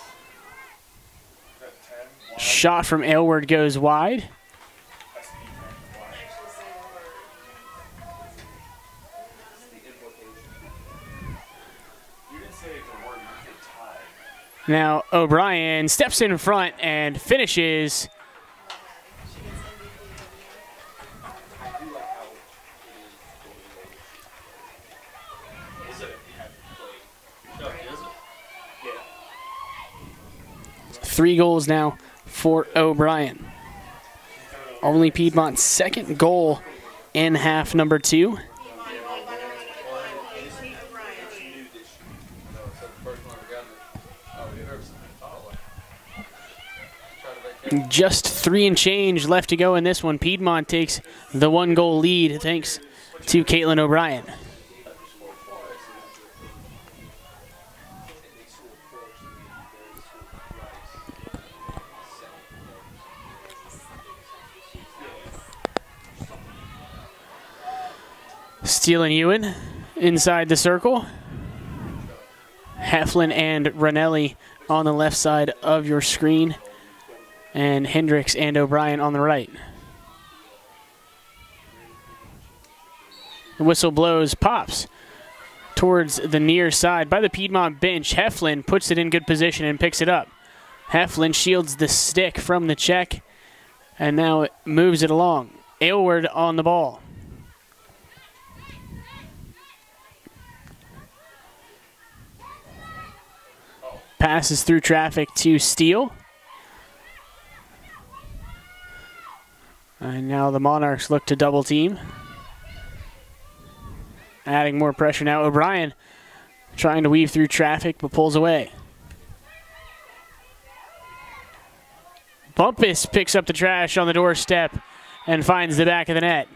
That's 10. Wide. Shot from Aylward goes wide. SP 10. Wide. Actually say the word. It's the implication. You didn't say the word, you said tie. Now O'Brien steps in front and finishes. She gets MVP. I do like how it is. Is it? Yeah. Chuck, is it? Yeah. 3 goals now for O'Brien. Only Piedmont's second goal in half number 2. Just 3 and change left to go in this one. Piedmont takes the 1-goal lead thanks to Caitlin O'Brien. Steele and Ewan inside the circle. Heflin and Ranelli on the left side of your screen. And Hendricks and O'Brien on the right. The whistle blows, pops towards the near side by the Piedmont bench. Heflin puts it in good position and picks it up. Heflin shields the stick from the check and now it moves it along. Aylward on the ball. Passes through traffic to Steele. And now the Monarchs look to double team. Adding more pressure now. O'Brien trying to weave through traffic but pulls away. Bumpus picks up the trash on the doorstep and finds the back of the net.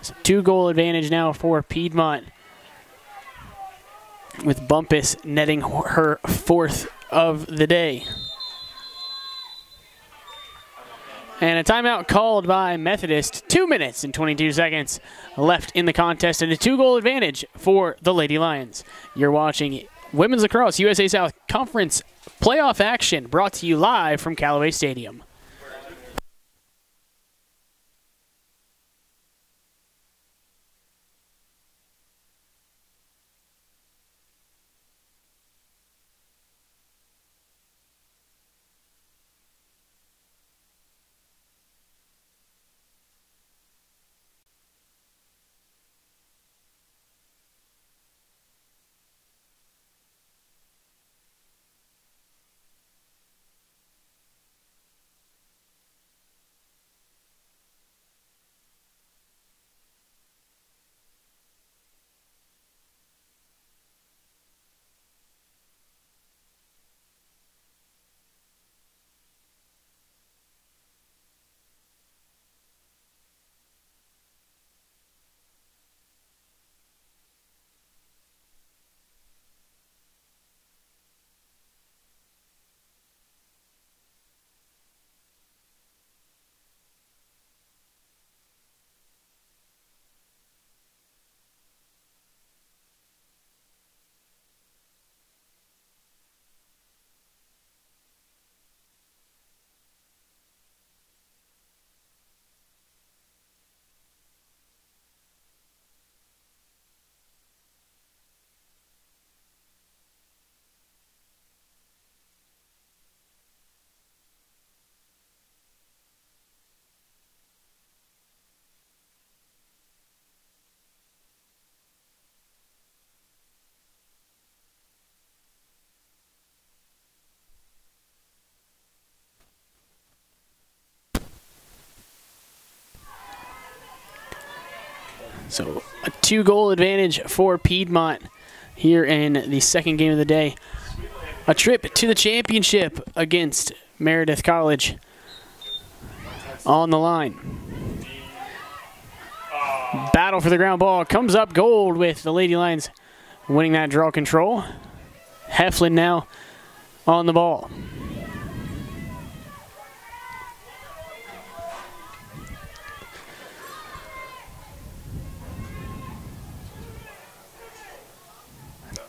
It's a 2-goal advantage now for Piedmont, with Bumpus netting her 4th of the day. And a timeout called by Methodist. 2 minutes and 22 seconds left in the contest and a 2-goal advantage for the Lady Lions. You're watching Women's Lacrosse USA South Conference playoff action brought to you live from Callaway Stadium. So a 2-goal advantage for Piedmont here in the second game of the day. A trip to the championship against Meredith College on the line. Battle for the ground ball comes up gold with the Lady Lions winning that draw control. Heflin now on the ball.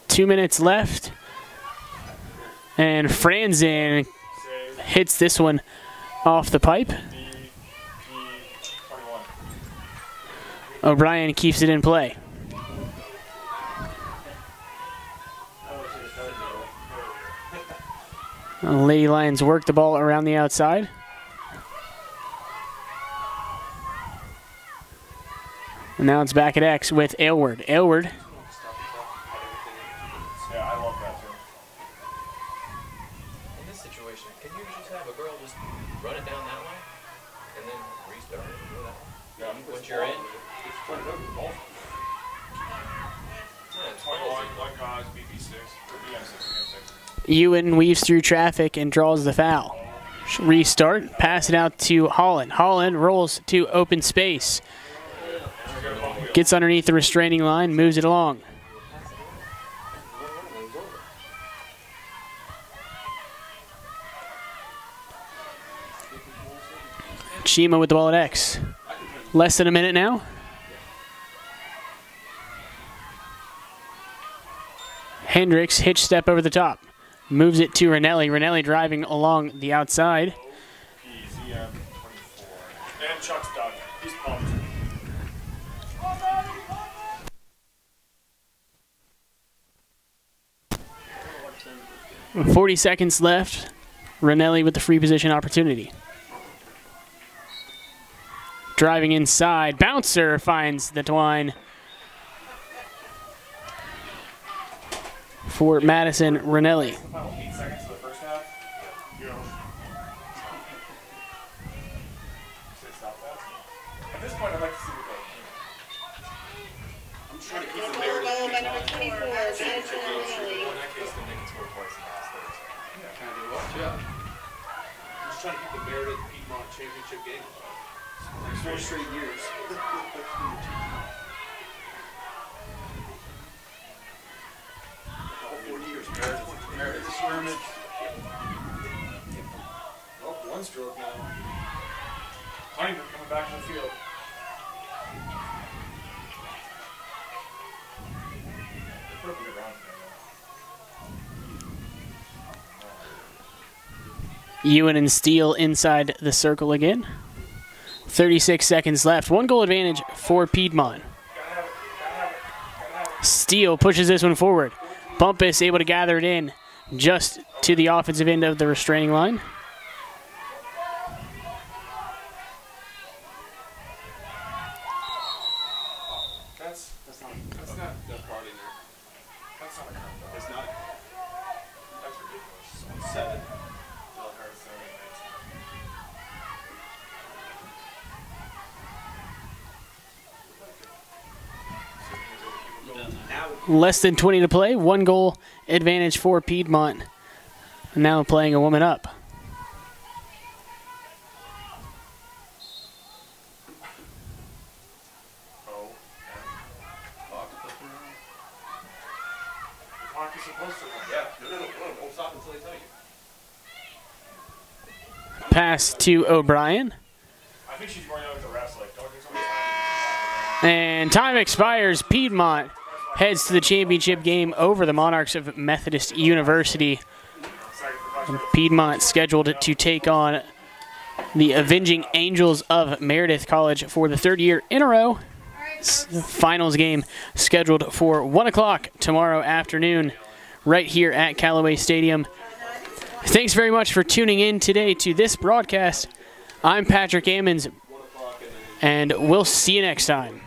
Two minutes left. And Franzen hits this one off the pipe. O'Brien keeps it in play. Lady Lions work the ball around the outside. And now it's back at X with Aylward. Aylward. Yeah, I love that too. In this situation, can you just have a girl just run it down that way and then restart it and do that? Yeah. Once you're in? One cause, BP6, or BM6, Ewan weaves through traffic and draws the foul. Restart, pass it out to Holland. Holland rolls to open space. Gets underneath the restraining line, moves it along. Shima with the ball at X. Less than a minute now. Hendricks, hitch step over the top. Moves it to Ranelli. Ranelli driving along the outside. ZM24. And Chuck's done. He's pumped. 40 seconds left. Ranelli with the free position opportunity. Driving inside. Bouncer finds the twine for Madison Ranelli. Final 8 seconds of the first half. Yeah. Stop that. At this point, I'd like to see what I'm trying to keep the Goal by number 24, Madison In Ranelli. that case, then they can score twice in the last 30 seconds. Can I do what? Yeah. I'm just trying to keep the Meredith Piedmont championship game. 4 straight years. All 4 years, Meredith scrimmage. Oh, one stroke now. Huntington coming back to the field. They put up a good round today, Ewan and Steele inside the circle again. 36 seconds left. 1-goal advantage for Piedmont. Steele pushes this one forward. Bumpus able to gather it in just to the offensive end of the restraining line. That's not the party there. That's not a countdown. It's not. That's ridiculous. 7. Bill Hart 7, 19. Now Less than 20 to play. 1-goal advantage for Piedmont. Now playing a woman up. Oh, the clock is supposed to run. yeah. No. Won't stop until they tell you. Pass to O'Brien. I think she's more young with the refs. Like, don't give somebody time. And time expires. Piedmont heads to the championship game over the Monarchs of Methodist University. Piedmont scheduled to take on the Avenging Angels of Meredith College for the 3rd year in a row. Finals game scheduled for 1 o'clock tomorrow afternoon right here at Callaway Stadium. Thanks very much for tuning in today to this broadcast. I'm Patrick Ammons, and we'll see you next time.